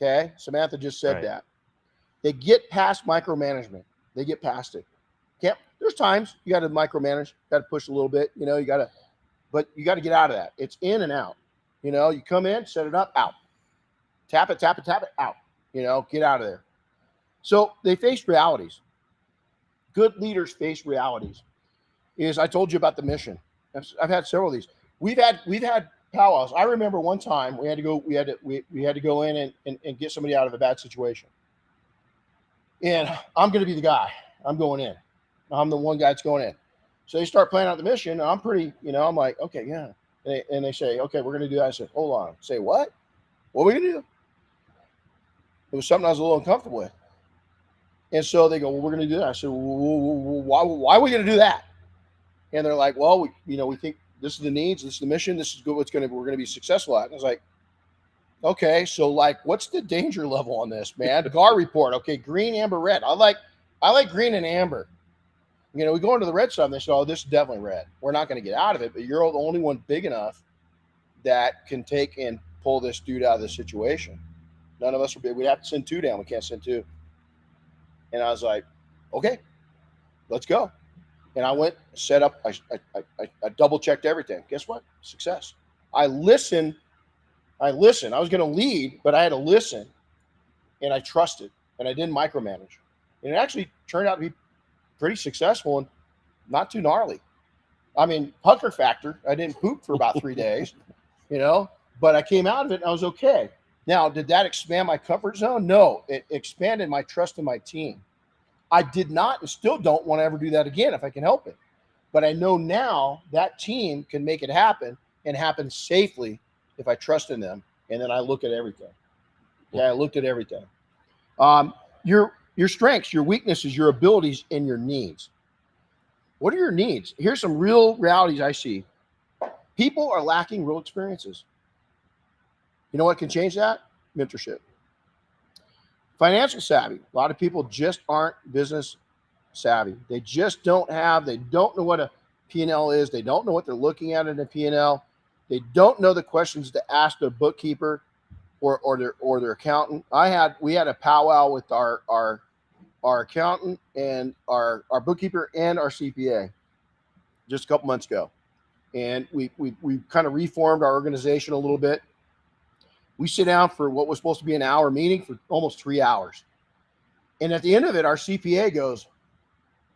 Okay. Samantha just said that. They get past micromanagement. They get past it. There's times you got to micromanage, got to push a little bit, but you got to get out of that. It's in and out. You come in, set it up, out. Tap it, out. Get out of there. So they face realities. Good leaders face realities. I told you about the mission. I've had several of these. We've had powwows. I remember one time we had to go in and get somebody out of a bad situation. And I'm going to be the guy. I'm going in. I'm the one guy that's going in. So they start planning out the mission. And I'm pretty, I'm like, okay, yeah. And they say, okay, we're going to do that. I said, hold on. Say, what? What are we going to do? It was something I was a little uncomfortable with. And so they go, well, we're going to do that. I said, well, why are we going to do that? And they're like, well, we think this is the needs, this is the mission, this is good. We're going to be successful at. And I was like, okay, so what's the danger level on this, man? GAR report. Okay, green, amber, red. I like green and amber. We go into the red stuff and they say, oh, this is definitely red. We're not going to get out of it, but you're the only one big enough that can take and pull this dude out of this situation. None of us are. We'd have to send 2 down. We can't send 2. And I was like, okay, let's go. And I went, set up. I double checked everything. Guess what? Success. I listened. I was going to lead, but I had to listen, and I trusted, and I didn't micromanage. And it actually turned out to be pretty successful and not too gnarly. I mean, pucker factor. I didn't poop for about 3 days, but I came out of it and I was okay. Now, did that expand my comfort zone? No, it expanded my trust in my team. I did not and still don't want to ever do that again if I can help it. But I know now that team can make it happen and happen safely if I trust in them. And then I look at everything. Okay, I looked at everything. Your strengths, your weaknesses, your abilities, and your needs. What are your needs? Here's some real realities I see. People are lacking real experiences. You know what can change that? Mentorship. Financial savvy. A lot of people just aren't business savvy. They just don't know what a P&L is. They don't know what they're looking at in a P&L. They don't know the questions to ask their bookkeeper or their accountant. We had a powwow with our accountant and our bookkeeper and our CPA just a couple months ago. And we kind of reformed our organization a little bit. We sit down for what was supposed to be an hour meeting for almost 3 hours. And at the end of it, our CPA goes,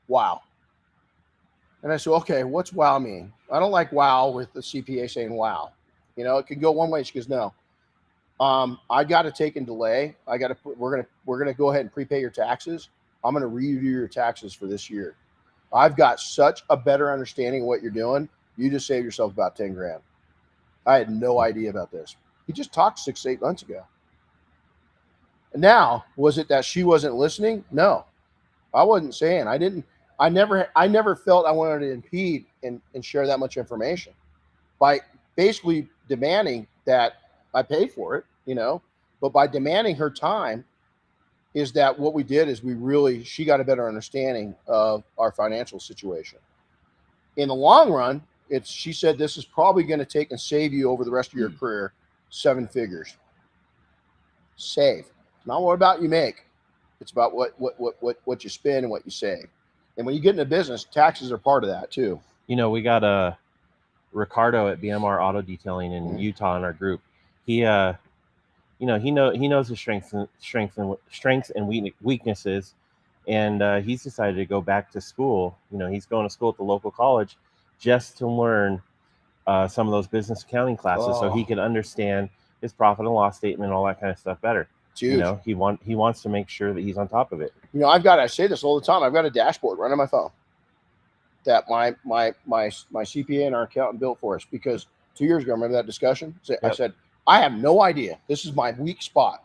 wow. And I said, okay, what's wow mean? I don't like wow with the CPA saying wow. It can go one way. She goes, no. I got to take and delay. We're going to go ahead and prepay your taxes. I'm going to review your taxes for this year. I've got such a better understanding of what you're doing. You just saved yourself about 10 grand. I had no idea about this. He just talked 6-8 months ago. Now, was it that she wasn't listening? No, I wasn't saying. I never felt I wanted to impede and share that much information by basically demanding that I pay for it, but by demanding her time is that what we did is she got a better understanding of our financial situation. In the long run, she said, this is probably going to take and save you over the rest of your career 7 figures. Save. It's not what about you make. It's about what you spend and what you save. And when you get into business, taxes are part of that too. We got Ricardo at BMR Auto Detailing in Utah in our group. He knows his strengths and weaknesses, and he's decided to go back to school. He's going to school at the local college just to learn some of those business accounting classes, so he can understand his profit and loss statement and all that kind of stuff better. He wants to make sure that he's on top of it. I say this all the time. I've got a dashboard right on my phone that my CPA and our accountant built for us, because 2 years ago, remember that discussion? I said, I have no idea. This is my weak spot.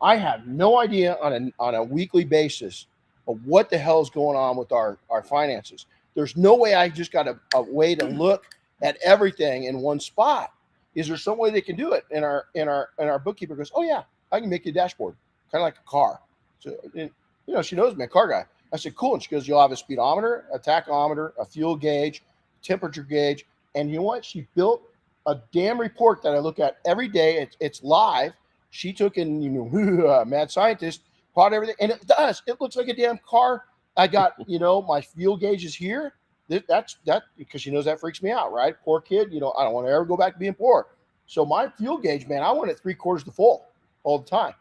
I have no idea on a weekly basis of what the hell is going on with our finances. There's no way I just got a way to look at everything in one spot. Is there some way they can do it? And our bookkeeper goes, oh yeah, I can make you a dashboard, kind of like a car. So, she knows me, a car guy. I said, cool. And she goes, you'll have a speedometer, a tachometer, a fuel gauge, temperature gauge. And you know what? She built a damn report that I look at every day. It's live. She took in, mad scientist, plot everything. And it does. It looks like a damn car. I got, my fuel gauge is here. That's because she knows that freaks me out, right? Poor kid. I don't want to ever go back to being poor. So my fuel gauge, man, I want it 3/4 to full all the time.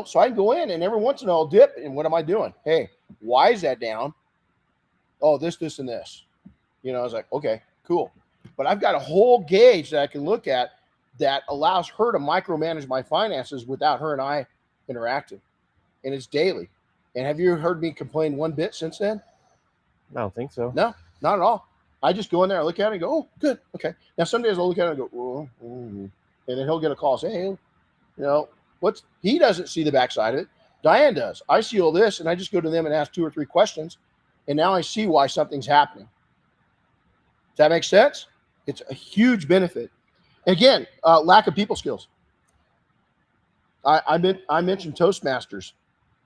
So I can go in and every once in a while I'll dip. And what am I doing? Hey, why is that down? Oh, this, and this. I was like, okay, cool. But I've got a whole gauge that I can look at that allows her to micromanage my finances without her and I interacting. And it's daily. And have you heard me complain one bit since then? I don't think so. No, not at all. I just go in there, I look at it and go, oh, good. Okay. Now, some days I'll look at it and go, oh, and then he'll get a call saying, hey, he doesn't see the backside of it. Diane does. I see all this, and I just go to them and ask 2 or 3 questions, and now I see why something's happening. Does that make sense? It's a huge benefit. Again, lack of people skills. I mentioned Toastmasters.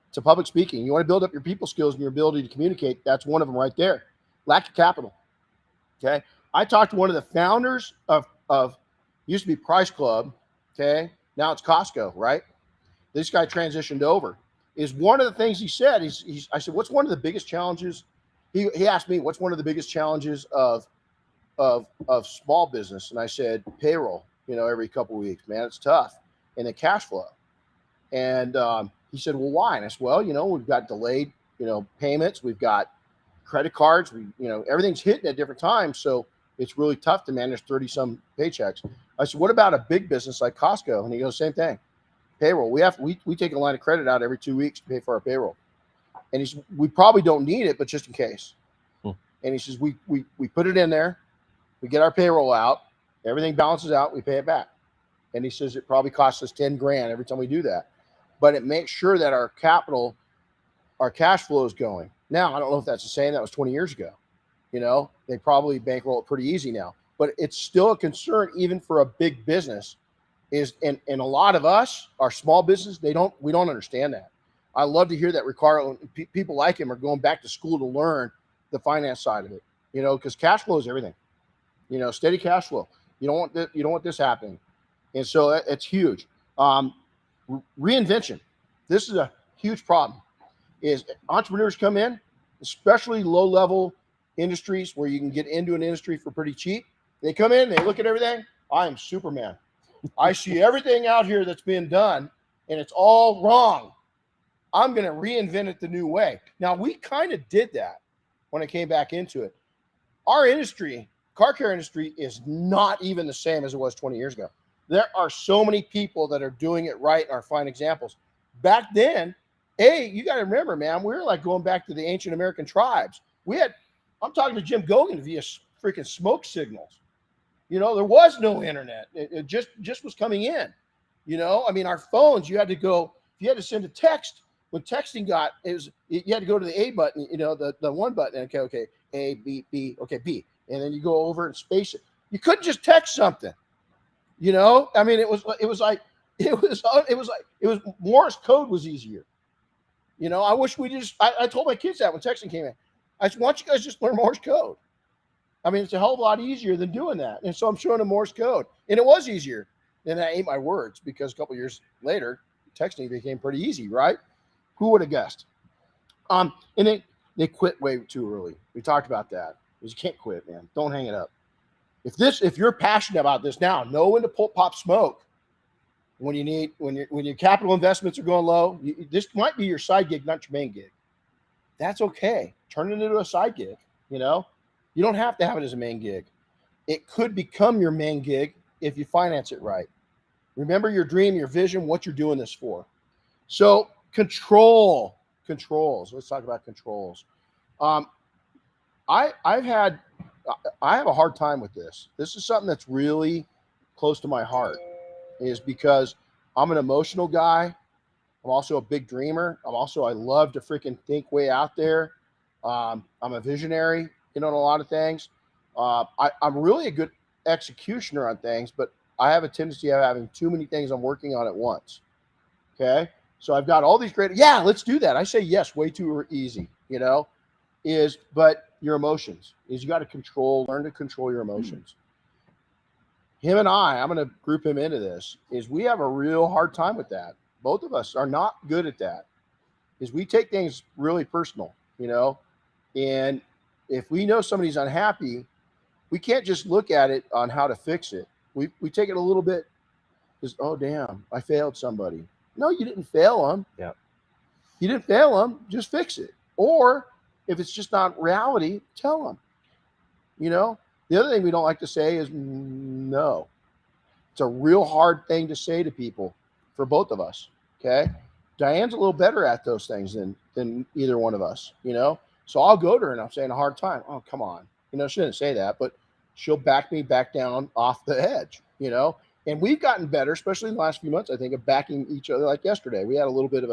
It's a public speaking. You want to build up your people skills and your ability to communicate. That's one of them right there. Lack of capital. Okay. I talked to one of the founders of used to be Price Club. Okay. Now it's Costco, right? this guy transitioned over, is one of the things he said. I said, what's one of the biggest challenges? He asked me, what's one of the biggest challenges of small business? And I said, payroll, every couple of weeks, man, it's tough. And the cash flow. And he said, well, why? And I said, well, we've got delayed, payments. We've got credit cards. Everything's hitting at different times. So it's really tough to manage 30 some paychecks. I said, what about a big business like Costco? And he goes, same thing. Payroll. We take a line of credit out every 2 weeks to pay for our payroll. And he said, we probably don't need it, but just in case. And he says, we put it in there. We get our payroll out. Everything balances out. We pay it back. And he says, it probably costs us 10 grand every time we do that. But it makes sure that our capital, our cash flow is going. Now, I don't know if that's the same. That was 20 years ago. They probably bankroll it pretty easy now. But it's still a concern even for a big business. And a lot of us, our small business, we don't understand that. I love to hear that Ricardo and people like him are going back to school to learn the finance side of it, because cash flow is everything, steady cash flow. You don't want this happening. And so it's huge. Reinvention. This is a huge problem. Is entrepreneurs come in, especially low-level industries where you can get into an industry for pretty cheap. They come in, they look at everything. I am Superman. I see everything out here that's being done, and it's all wrong. I'm going to reinvent it the new way. Now, we kind of did that when I came back into it. Our industry, car care industry, is not even the same as it was 20 years ago. There are so many people that are doing it right and are fine examples. Back then, you got to remember, man, we were like going back to the ancient American tribes. I'm talking to Jim Gogan via freaking smoke signals. There was no internet. It just was coming in. Our phones, you had to go, if you had to send a text, when texting you had to go to the A button, the one button. Okay, A, B, B, okay, B. And then you go over and space it. You couldn't just text something. It was Morse code was easier. I wish I told my kids that when texting came in. I said, why don't you guys just learn Morse code? It's a hell of a lot easier than doing that. And so I'm showing them Morse code. And it was easier. Then I ate my words because a couple years later, texting became pretty easy, right? Who would have guessed? And they quit way too early. We talked about that. You can't quit, man. Don't hang it up. If you're passionate about this now, know when to pop smoke. When your capital investments are going low, this might be your side gig, not your main gig. That's okay. Turn it into a side gig. You don't have to have it as a main gig. It could become your main gig if you finance it right. Remember your dream, your vision, what you're doing this for. So controls. Let's talk about controls. I have a hard time with this. This is something that's really close to my heart, is because I'm an emotional guy. I'm also a big dreamer. I love to freaking think way out there. I'm a visionary, in a lot of things. I'm really a good executioner on things, but I have a tendency of having too many things I'm working on at once. Okay. So I've got all these great, let's do that. I say yes, way too easy, but your emotions is you got to learn to control your emotions. Him and I'm going to group him into this, is we have a real hard time with that. Both of us are not good at that, is we take things really personal, and if we know somebody's unhappy, we can't just look at it on how to fix it. We take it a little bit as, oh, damn, I failed somebody. No, you didn't fail them. Yeah. You didn't fail them. Just fix it. Or if it's just not reality, tell them. The other thing we don't like to say is no. It's a real hard thing to say to people for both of us. Okay. Diane's a little better at those things than either one of us, So I'll go to her and I'm saying a hard time. Oh, come on. She didn't say that, but she'll back me back down off the edge, and we've gotten better, especially in the last few months, I think, of backing each other. Like yesterday, we had a little bit of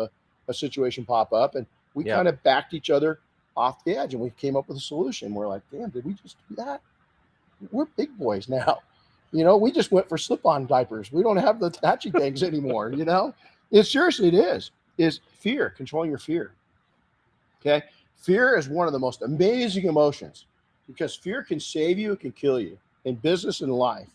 a situation pop up, and we kind of backed each other off the edge, and we came up with a solution. We're like, damn, did we just do that? We're big boys now. We just went for slip-on diapers. We don't have the attachy things anymore, Seriously, it is fear, controlling your fear. Okay. Fear is one of the most amazing emotions, because fear can save you, it can kill you in business and life.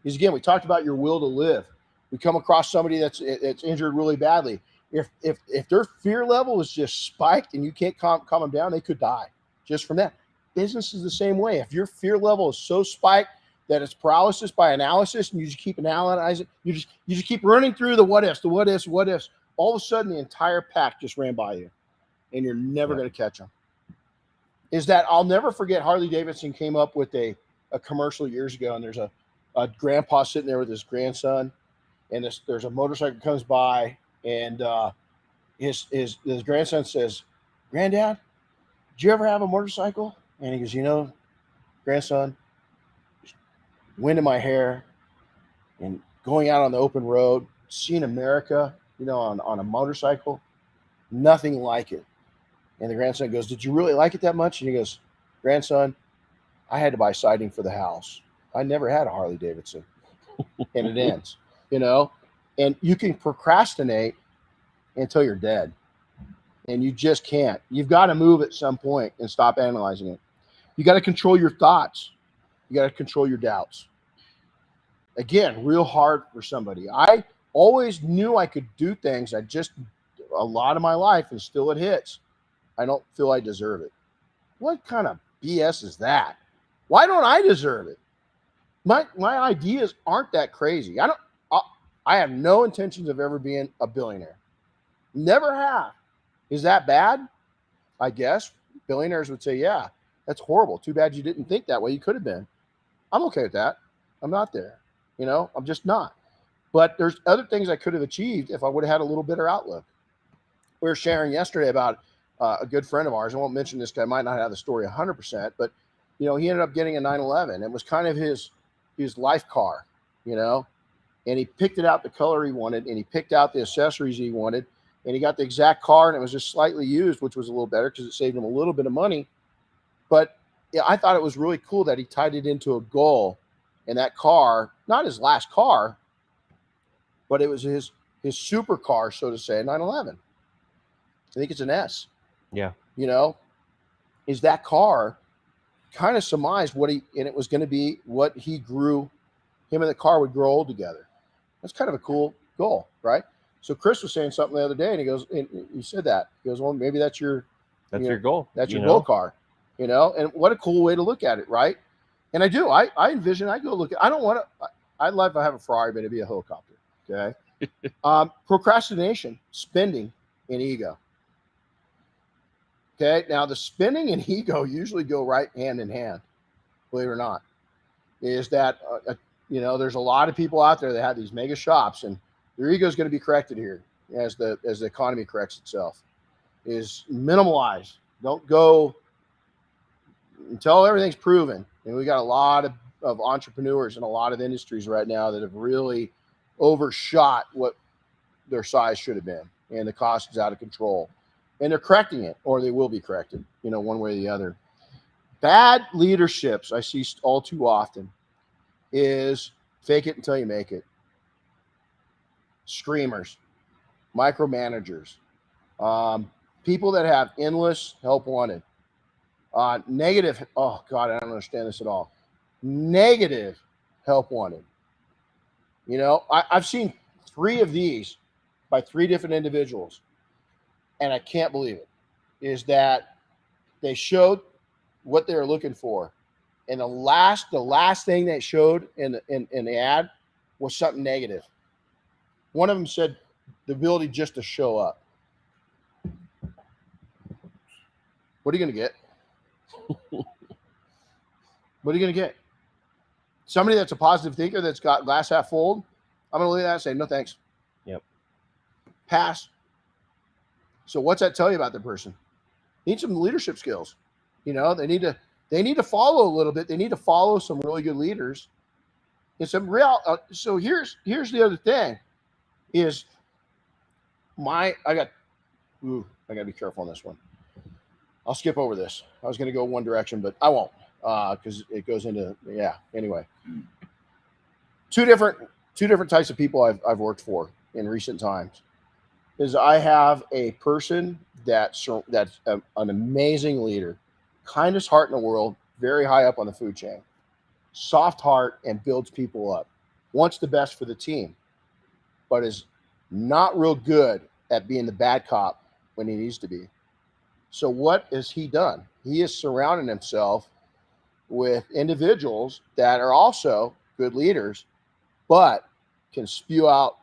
Because again, we talked about your will to live. We come across somebody that's injured really badly. If their fear level is just spiked and you can't calm them down, they could die just from that. Business is the same way. If your fear level is so spiked that it's paralysis by analysis, and you just keep analyzing, you just keep running through the what ifs, all of a sudden the entire pack just ran by you, and you're never going to catch them. Is that I'll never forget Harley Davidson came up with a commercial years ago, and there's a grandpa sitting there with his grandson, and there's a motorcycle comes by, and his grandson says, "Granddad, did you ever have a motorcycle?" And he goes, grandson, wind in my hair and going out on the open road, seeing America, on a motorcycle, nothing like it. And the grandson goes, "Did you really like it that much?" And he goes, "Grandson, I had to buy siding for the house. I never had a Harley Davidson." And it ends, and you can procrastinate until you're dead. And you just can't. You've got to move at some point and stop analyzing it. You got to control your thoughts. You got to control your doubts. Again, real hard for somebody. I always knew I could do things. A lot of my life, and still it hits. I don't feel I deserve it. What kind of BS is that? Why don't I deserve it? My ideas aren't that crazy. I have no intentions of ever being a billionaire. Never have. Is that bad? I guess billionaires would say, yeah, that's horrible. Too bad you didn't think that way. You could have been. I'm okay with that. I'm not there. I'm just not. But there's other things I could have achieved if I would have had a little better outlook. We were sharing yesterday about a good friend of ours. I won't mention this guy. Might not have the story 100%, but he ended up getting a 911. It was kind of his life car, and he picked it out the color he wanted, and he picked out the accessories he wanted, and he got the exact car, and it was just slightly used, which was a little better because it saved him a little bit of money. But I thought it was really cool that he tied it into a goal, and that car, not his last car, but it was his supercar, so to say, a 911. I think it's an S. Yeah. Is that car kind of surmised and it was going to be what he grew, him and the car would grow old together. That's kind of a cool goal, right? So Chris was saying something the other day, and he said that. He goes, well, maybe that's your goal. That's your goal car, and what a cool way to look at it, right? And I do. I envision, I go look at, I don't want to, I'd love to have a Ferrari, but it'd be a helicopter. Okay. Procrastination, spending, and ego. Okay. Now the spending and ego usually go right hand in hand, believe it or not. Is that, there's a lot of people out there that have these mega shops, and their ego is going to be corrected here as the economy corrects itself. Is minimalize. Don't go until everything's proven. And we got a lot of entrepreneurs in a lot of industries right now that have really overshot what their size should have been, and the cost is out of control. And they're correcting it, or they will be corrected, one way or the other. Bad leaderships I see all too often is fake it until you make it. Screamers, micromanagers, people that have endless help wanted, negative. Oh God, I don't understand this at all. Negative help wanted. I've seen 3 of these by 3 different individuals, and I can't believe it. Is that they showed what they were looking for, and the last thing they showed in the ad was something negative. One of them said the ability just to show up. What are you going to get? What are you going to get? Somebody that's a positive thinker that's got glass half full, I'm going to look at that and say, no, thanks. Yep. Pass. So what's that tell you about the person? Need some leadership skills. They need to follow a little bit. They need to follow some really good leaders. And some real. So here's the other thing. Is I got to be careful on this one. I'll skip over this. I was going to go one direction, but I won't, because it goes into, anyway. Two different types of people I've worked for in recent times. Is I have a person that's an amazing leader, kindest heart in the world, very high up on the food chain, soft heart, and builds people up, wants the best for the team. but is not real good at being the bad cop when he needs to be. So what has he done? He is surrounding himself with individuals that are also good leaders, but can spew out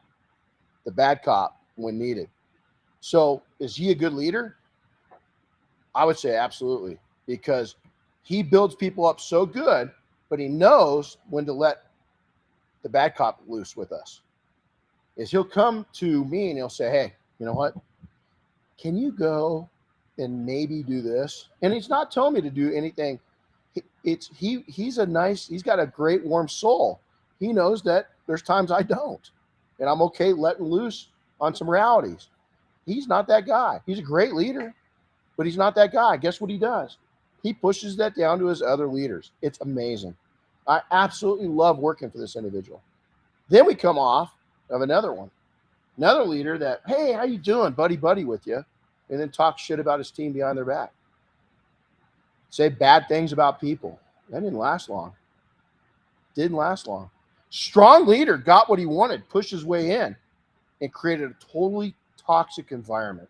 the bad cop when needed. So is he a good leader? I would say absolutely, because he builds people up so good, but he knows when to let the bad cop loose with us. Is he'll come to me and he'll say, hey, you know what? Can you go and maybe do this? And he's not telling me to do anything. He's got a great warm soul. He knows that there's times I don't, and I'm okay letting loose on some realities. He's not that guy. He's a great leader, but he's not that guy. Guess what he does? He pushes that down to his other leaders. It's amazing. I absolutely love working for this individual. Then we come off of another leader that, hey, how you doing? Buddy with you. And then talk shit about his team behind their back. Say bad things about people. That didn't last long. Strong leader got what he wanted, pushed his way in, and created a totally toxic environment.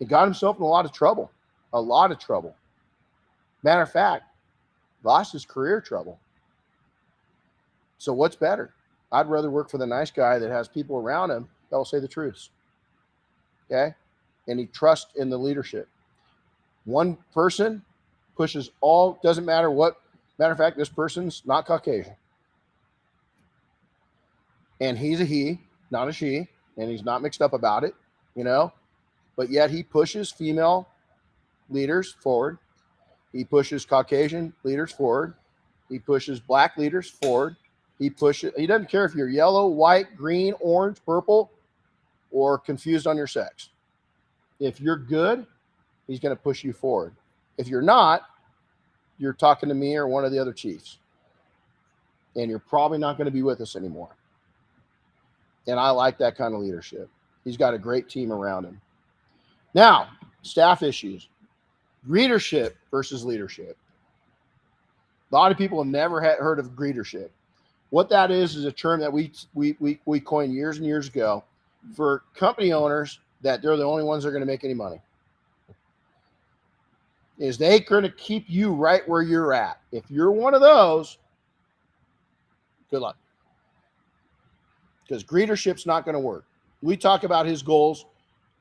He got himself in a lot of trouble. Matter of fact, lost his career trouble. So what's better? I'd rather work for the nice guy that has people around him that will say the truth. Okay? And he trusts in the leadership. One person pushes all, doesn't matter what. Matter of fact, this person's not Caucasian. And he's a he, not a she, and he's not mixed up about it, but yet he pushes female leaders forward. He pushes Caucasian leaders forward. He pushes black leaders forward. He doesn't care if you're yellow, white, green, orange, purple, or confused on your sex. If you're good, he's going to push you forward. If you're not, you're talking to me or one of the other chiefs. And you're probably not going to be with us anymore. And I like that kind of leadership. He's got a great team around him. Now, staff issues. Readership versus leadership. A lot of people have never heard of greetership. What that is a term that we coined years and years ago for company owners that they're the only ones that are going to make any money. Is they're going to keep you right where you're at. If you're one of those, good luck. Because greetership's not going to work. We talk about his goals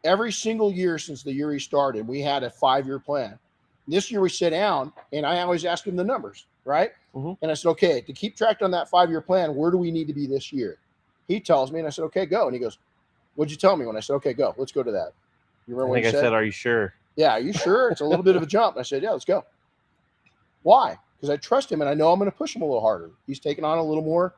every single year since the year he started. We had a 5-year plan. This year we sit down and I always ask him the numbers, right? Mm-hmm. And I said, okay, to keep track on that 5-year plan, where do we need to be this year? He tells me, and I said, okay, go. And he goes, what'd you tell me? When I said, okay, go. Let's go to that. You remember what I said? Are you sure? Yeah, are you sure? It's a little bit of a jump. And I said, yeah, let's go. Why? Because I trust him and I know I'm going to push him a little harder. He's taking on a little more,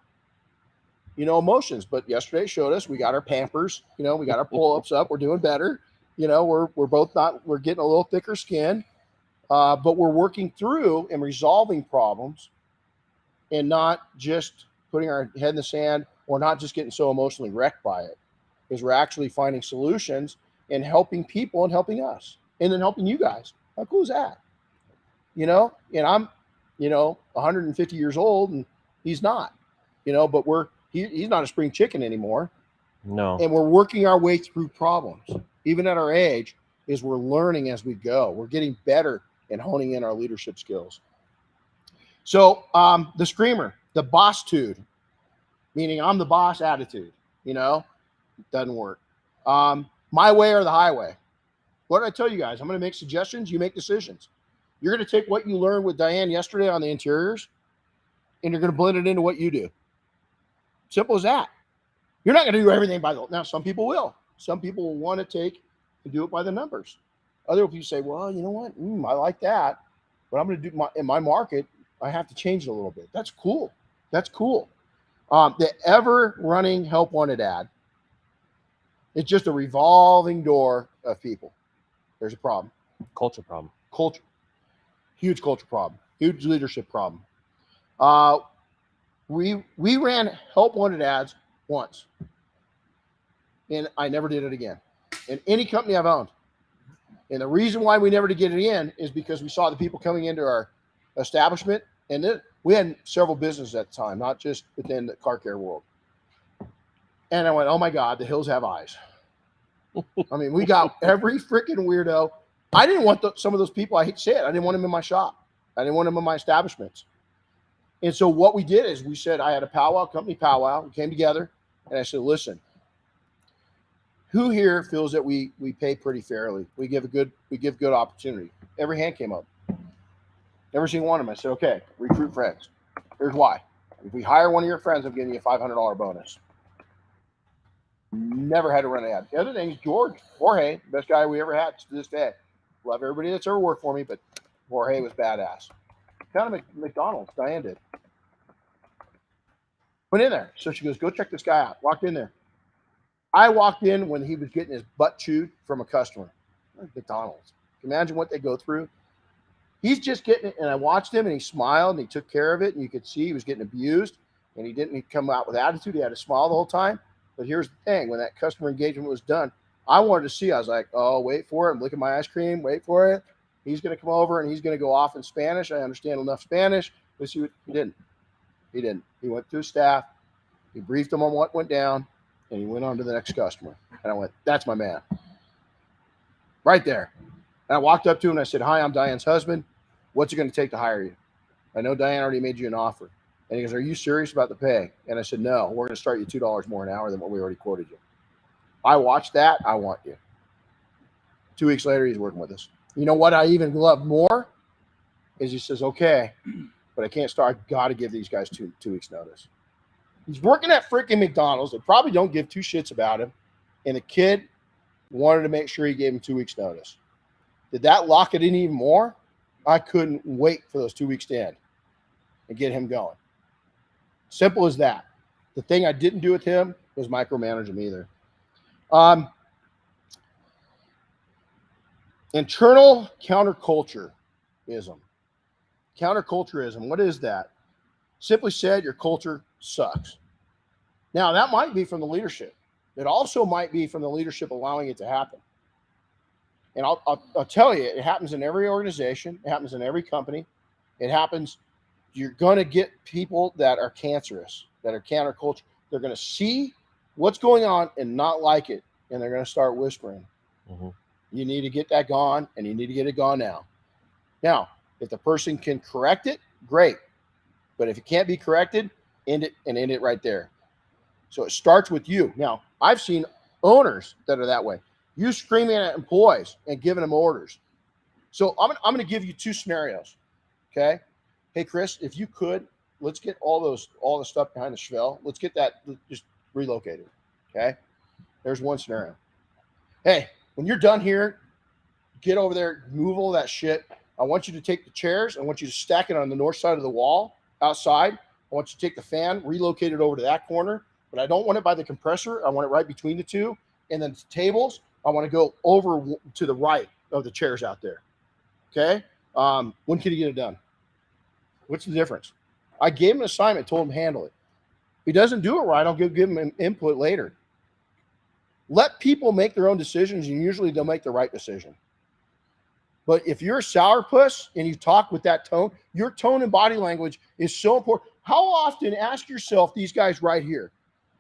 emotions. But yesterday showed us we got our Pampers, we got our pull-ups up. We're doing better. We're getting a little thicker skin, but we're working through and resolving problems and not just putting our head in the sand or not just getting so emotionally wrecked by it, because we're actually finding solutions and helping people and helping us and then helping you guys. How cool is that? And I'm, 150 years old and he's not, but he's not a spring chicken anymore. No. And we're working our way through problems. Even at our age, we're learning as we go. We're getting better and honing in our leadership skills. So the screamer, the boss-tude, meaning I'm the boss attitude, doesn't work. My way or the highway. What did I tell you guys? I'm going to make suggestions. You make decisions. You're going to take what you learned with Diane yesterday on the interiors, and you're going to blend it into what you do. Simple as that. You're not going to do everything by the. Now, some people will. Some people will want to take and do it by the numbers. Other people say, well, you know what? I like that, but I'm going to do in my market. I have to change it a little bit. That's cool. The ever running help wanted ad. It's just a revolving door of people. There's a problem. Culture problem. Culture. Huge culture problem. Huge leadership problem. We ran help wanted ads once. And I never did it again. In any company I've owned. And the reason why we never did get it in is because we saw the people coming into our establishment. And then we had several businesses at the time, not just within the car care world. And I went, oh my God, the hills have eyes. I mean, we got every freaking weirdo. I didn't want some of those people, I hate to say it, I didn't want them in my shop. I didn't want them in my establishments. And so what we did is we said, I had a powwow, company powwow. We came together and I said, listen, who here feels that we pay pretty fairly? We give good opportunity. Every hand came up. Never seen one of them. I said, okay, recruit friends. Here's why. If we hire one of your friends, I'm giving you a $500 bonus. Never had to run an ad. The other thing is Jorge, best guy we ever had to this day. Love everybody that's ever worked for me, but Jorge was badass. Kind of McDonald's, Diane did. Went in there. So she goes, go check this guy out. Walked in there. I walked in when he was getting his butt chewed from a customer. McDonald's. Can you imagine what they go through? He's just getting it, and I watched him, and he smiled, and he took care of it, and you could see he was getting abused, and he didn't come out with attitude. He had a smile the whole time. But here's the thing. When that customer engagement was done, I wanted to see. I was like, oh, wait for it. I'm licking my ice cream. Wait for it. He's going to come over, and he's going to go off in Spanish. I understand enough Spanish. Let's see what he didn't. He didn't. He went to his staff. He briefed them on what went down, and he went on to the next customer. And I went, that's my man. Right there. And I walked up to him, and I said, hi, I'm Diane's husband. What's it going to take to hire you? I know Diane already made you an offer. And he goes, are you serious about the pay? And I said, no, we're going to start you $2 more an hour than what we already quoted you. I watched that. I want you. 2 weeks later, he's working with us. You know what I even love more is he says, okay, but I can't start. I've got to give these guys two weeks notice. He's working at freaking McDonald's. They probably don't give two shits about him. And the kid wanted to make sure he gave him 2 weeks notice. Did that lock it in even more? I couldn't wait for those 2 weeks to end and get him going. Simple as that. The thing I didn't do with him was micromanage him either. Internal countercultureism. Countercultureism, what is that? Simply said, your culture sucks. Now, that might be from the leadership. It also might be from the leadership allowing it to happen. And I'll tell you, it happens in every organization. It happens in every company. It happens. You're going to get people that are cancerous, that are counterculture. They're going to see what's going on and not like it, and they're going to start whispering. Mm-hmm. You need to get that gone, and you need to get it gone now. Now, if the person can correct it, great. But if it can't be corrected, end it right there. So it starts with you. Now, I've seen owners that are that way. You screaming at employees and giving them orders. So I'm going to give you two scenarios. Okay. Hey, Chris, if you could, let's get all the stuff behind the Chevelle. Let's get that just relocated. Okay. There's one scenario. Hey, when you're done here, get over there, move all that shit. I want you to take the chairs. I want you to stack it on the north side of the wall outside. I want you to take the fan, relocate it over to that corner, but I don't want it by the compressor. I want it right between the two. And then the tables, I want to go over to the right of the chairs out there. Okay. When can you get it done? What's the difference? I gave him an assignment, told him to handle it. If he doesn't do it right, I'll give him an input later. Let people make their own decisions, and usually they'll make the right decision. But if you're a sourpuss and you talk with that tone, your tone and body language is so important. How often, ask yourself, these guys right here,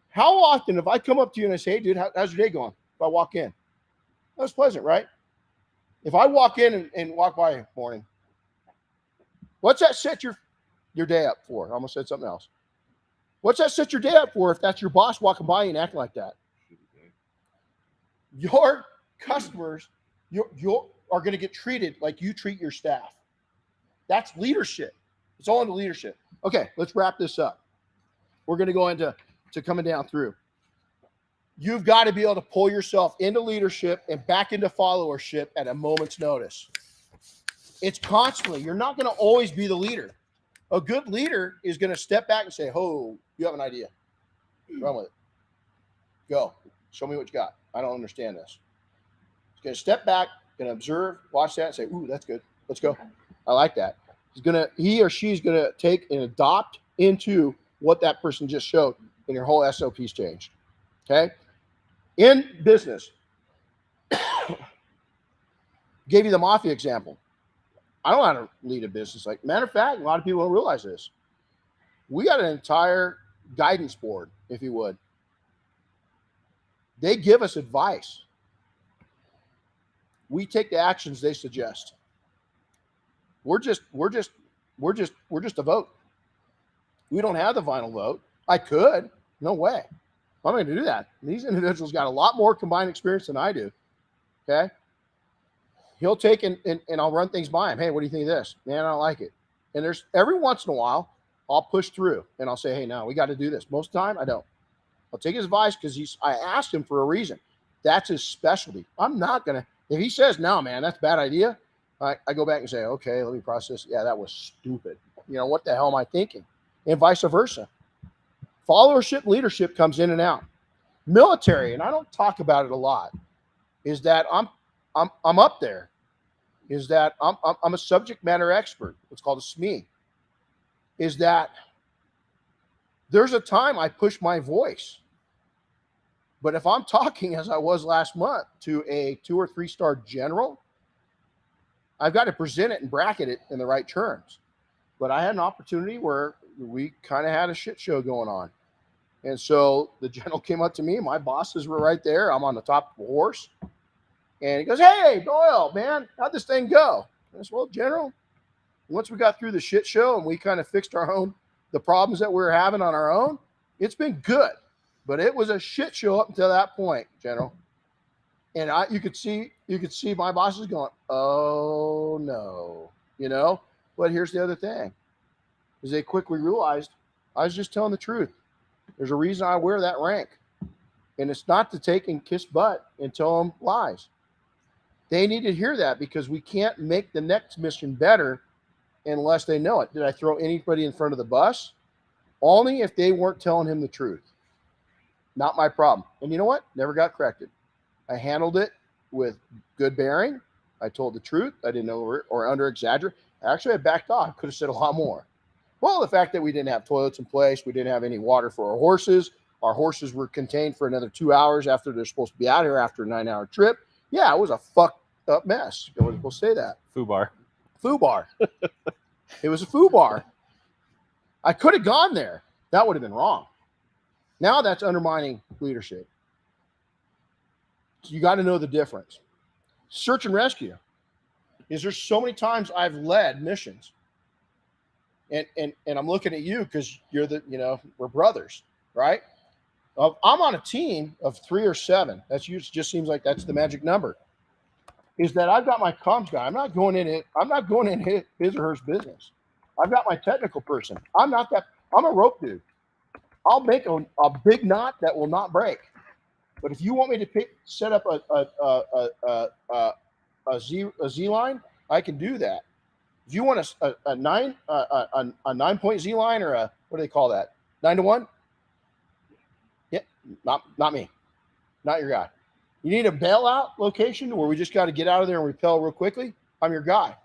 how often if I come up to you and I say, hey, dude, how's your day going? If I walk in, that was pleasant, right? If I walk in and walk by, morning, what's that set your day up for? I almost said something else. What's that set your day up for if that's your boss walking by and acting like that? Your customers are going to get treated like you treat your staff. That's leadership. It's all into leadership. Okay, let's wrap this up. We're going to go into coming down through. You've got to be able to pull yourself into leadership and back into followership at a moment's notice. It's constantly. You're not going to always be the leader. A good leader is going to step back and say, oh, you have an idea. Run with it. Go. Show me what you got. I don't understand this. He's going to step back, going to observe, watch that, and say, ooh, that's good. Let's go. I like that. He or she's going to take and adopt into what that person just showed, and your whole SOP's changed. Okay? In business, gave you the mafia example. I don't know how to lead a business. Like, matter of fact, a lot of people don't realize this. We got an entire guidance board, if you would. They give us advice. We take the actions they suggest. We're just a vote. We don't have the final vote. I could. No way. I'm going to do that. These individuals got a lot more combined experience than I do. Okay. He'll take and I'll run things by him. Hey, what do you think of this? Man, I don't like it. And there's every once in a while, I'll push through and I'll say, hey, no, we got to do this. Most of the time, I don't. I'll take his advice because I asked him for a reason. That's his specialty. I'm not going to, if he says, no, man, that's a bad idea, I go back and say, okay, let me process. Yeah, that was stupid. You know, what the hell am I thinking? And vice versa. Followership, leadership comes in and out. Military, and I don't talk about it a lot, is that I'm up there. Is that I'm a subject matter expert. What's called a SME. Is that there's a time I push my voice. But if I'm talking as I was last month to a 2 or 3 star general, I've got to present it and bracket it in the right terms. But I had an opportunity where we kind of had a shit show going on. And so the general came up to me. My bosses were right there. I'm on the top of a horse. And he goes, hey, Doyle, man, how'd this thing go? I said, well, General, once we got through the shit show and we kind of fixed the problems that we were having on our own, it's been good. But it was a shit show up until that point, General. And you could see my bosses going, oh, no, you know. But here's the other thing, is they quickly realized I was just telling the truth. There's a reason I wear that rank. And it's not to take and kiss butt and tell them lies. They need to hear that because we can't make the next mission better unless they know it. Did I throw anybody in front of the bus? Only if they weren't telling him the truth. Not my problem. And you know what? Never got corrected. I handled it with good bearing. I told the truth. I didn't over or under exaggerate. Actually, I backed off. Could have said a lot more. Well, the fact that we didn't have toilets in place, we didn't have any water for our horses were contained for another 2 hours after they're supposed to be out here after a 9-hour trip. Yeah, it was a fucked up mess. We'll say that. Foobar. It was a foobar. I could have gone there. That would have been wrong. Now that's undermining leadership. You got to know the difference. Search and rescue. Is there so many times I've led missions. And I'm looking at you because you're we're brothers, right? I'm on a team of 3 or 7. That's usually just seems like that's the magic number. Is that I've got my comms guy. I'm not going in his or her business. I've got my technical person. I'm a rope dude. I'll make a big knot that will not break. But if you want me to set up a Z line, I can do that. If you want a 9-point Z line or what do they call that? 9-to-1? Yeah, not me. Not your guy. You need a bailout location where we just got to get out of there and repel real quickly? I'm your guy.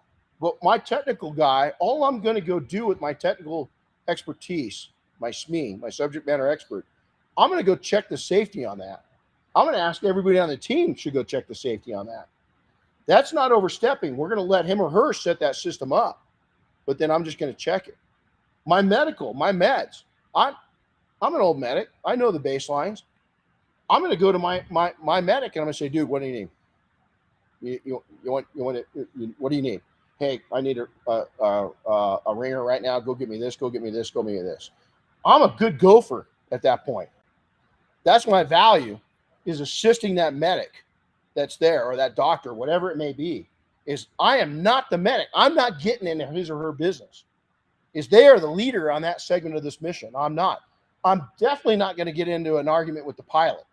But my technical guy, all I'm going to go do with my technical expertise, my SME, my subject matter expert, I'm going to go check the safety on that. I'm going to ask everybody on the team should go check the safety on that. That's not overstepping. We're going to let him or her set that system up, but then I'm just going to check it. My meds. I'm an old medic. I know the baselines. I'm going to go to my medic and I'm going to say, dude, what do you need? You want it? What do you need? Hey, I need a ringer right now. Go get me this. Go get me this. Go get me this. I'm a good gopher at that point. That's my value, is assisting that medic that's there, or that doctor, whatever it may be. Is I am not the medic. I'm not getting into his or her business. Is they are the leader on that segment of this mission. I'm not. I'm definitely not going to get into an argument with the pilot.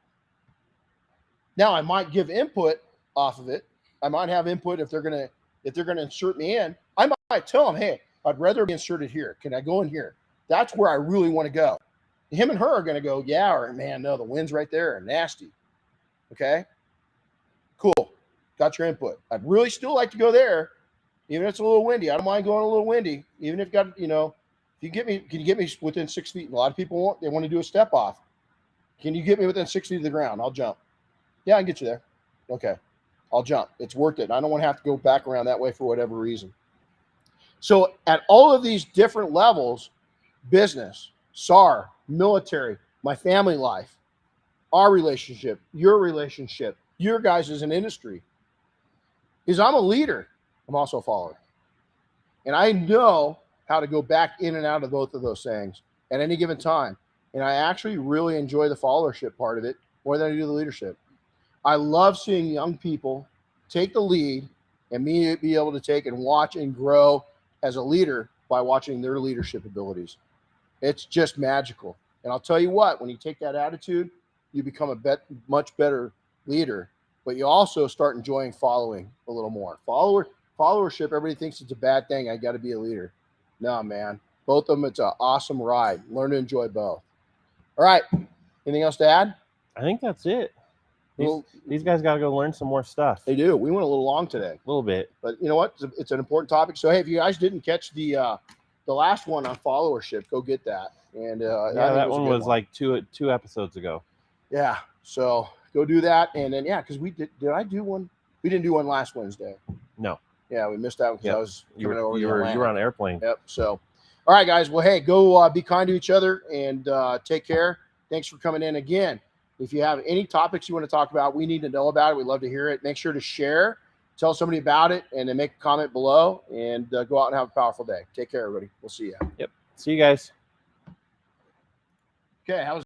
Now, I might give input off of it. I might have input if they're going to insert me in. I might tell them, hey, I'd rather be inserted here. Can I go in here? That's where I really want to go. Him and her are going to go, yeah, or man, no, the wind's right there and nasty. Okay, cool. Got your input. I'd really still like to go there, even if it's a little windy. I don't mind going a little windy, even if can you get me within 6 feet? A lot of people want to do a step off. Can you get me within 6 feet of the ground? I'll jump. Yeah, I can get you there. Okay, I'll jump. It's worth it. I don't want to have to go back around that way for whatever reason. So at all of these different levels, business, SAR, military, my family life, our relationship, your guys as an industry, is I'm a leader. I'm also a follower. And I know how to go back in and out of both of those things at any given time. And I actually really enjoy the followership part of it more than I do the leadership. I love seeing young people take the lead and me be able to take and watch and grow as a leader by watching their leadership abilities. It's just magical. And I'll tell you what, when you take that attitude, you become a much better leader, but you also start enjoying following a little more. Followership, everybody thinks it's a bad thing. I got to be a leader. No, man. Both of them, it's an awesome ride. Learn to enjoy both. All right. Anything else to add? I think that's it. These guys got to go learn some more stuff. They do. We went a little long today. A little bit. But you know what? It's an important topic. So, hey, if you guys didn't catch the last one on follower,ship, go get that. And that one was like two episodes ago. Yeah. So go do that. And then, because we did I do one? We didn't do one last Wednesday. No. Yeah, we missed out because I was you were on an airplane. Yep. So, all right, guys. Well, hey, go be kind to each other and take care. Thanks for coming in again. If you have any topics you want to talk about, we need to know about it. We'd love to hear it. Make sure to share, tell somebody about it, and then make a comment below, and go out and have a powerful day. Take care, everybody. We'll see you. Yep. See you guys. Okay. How's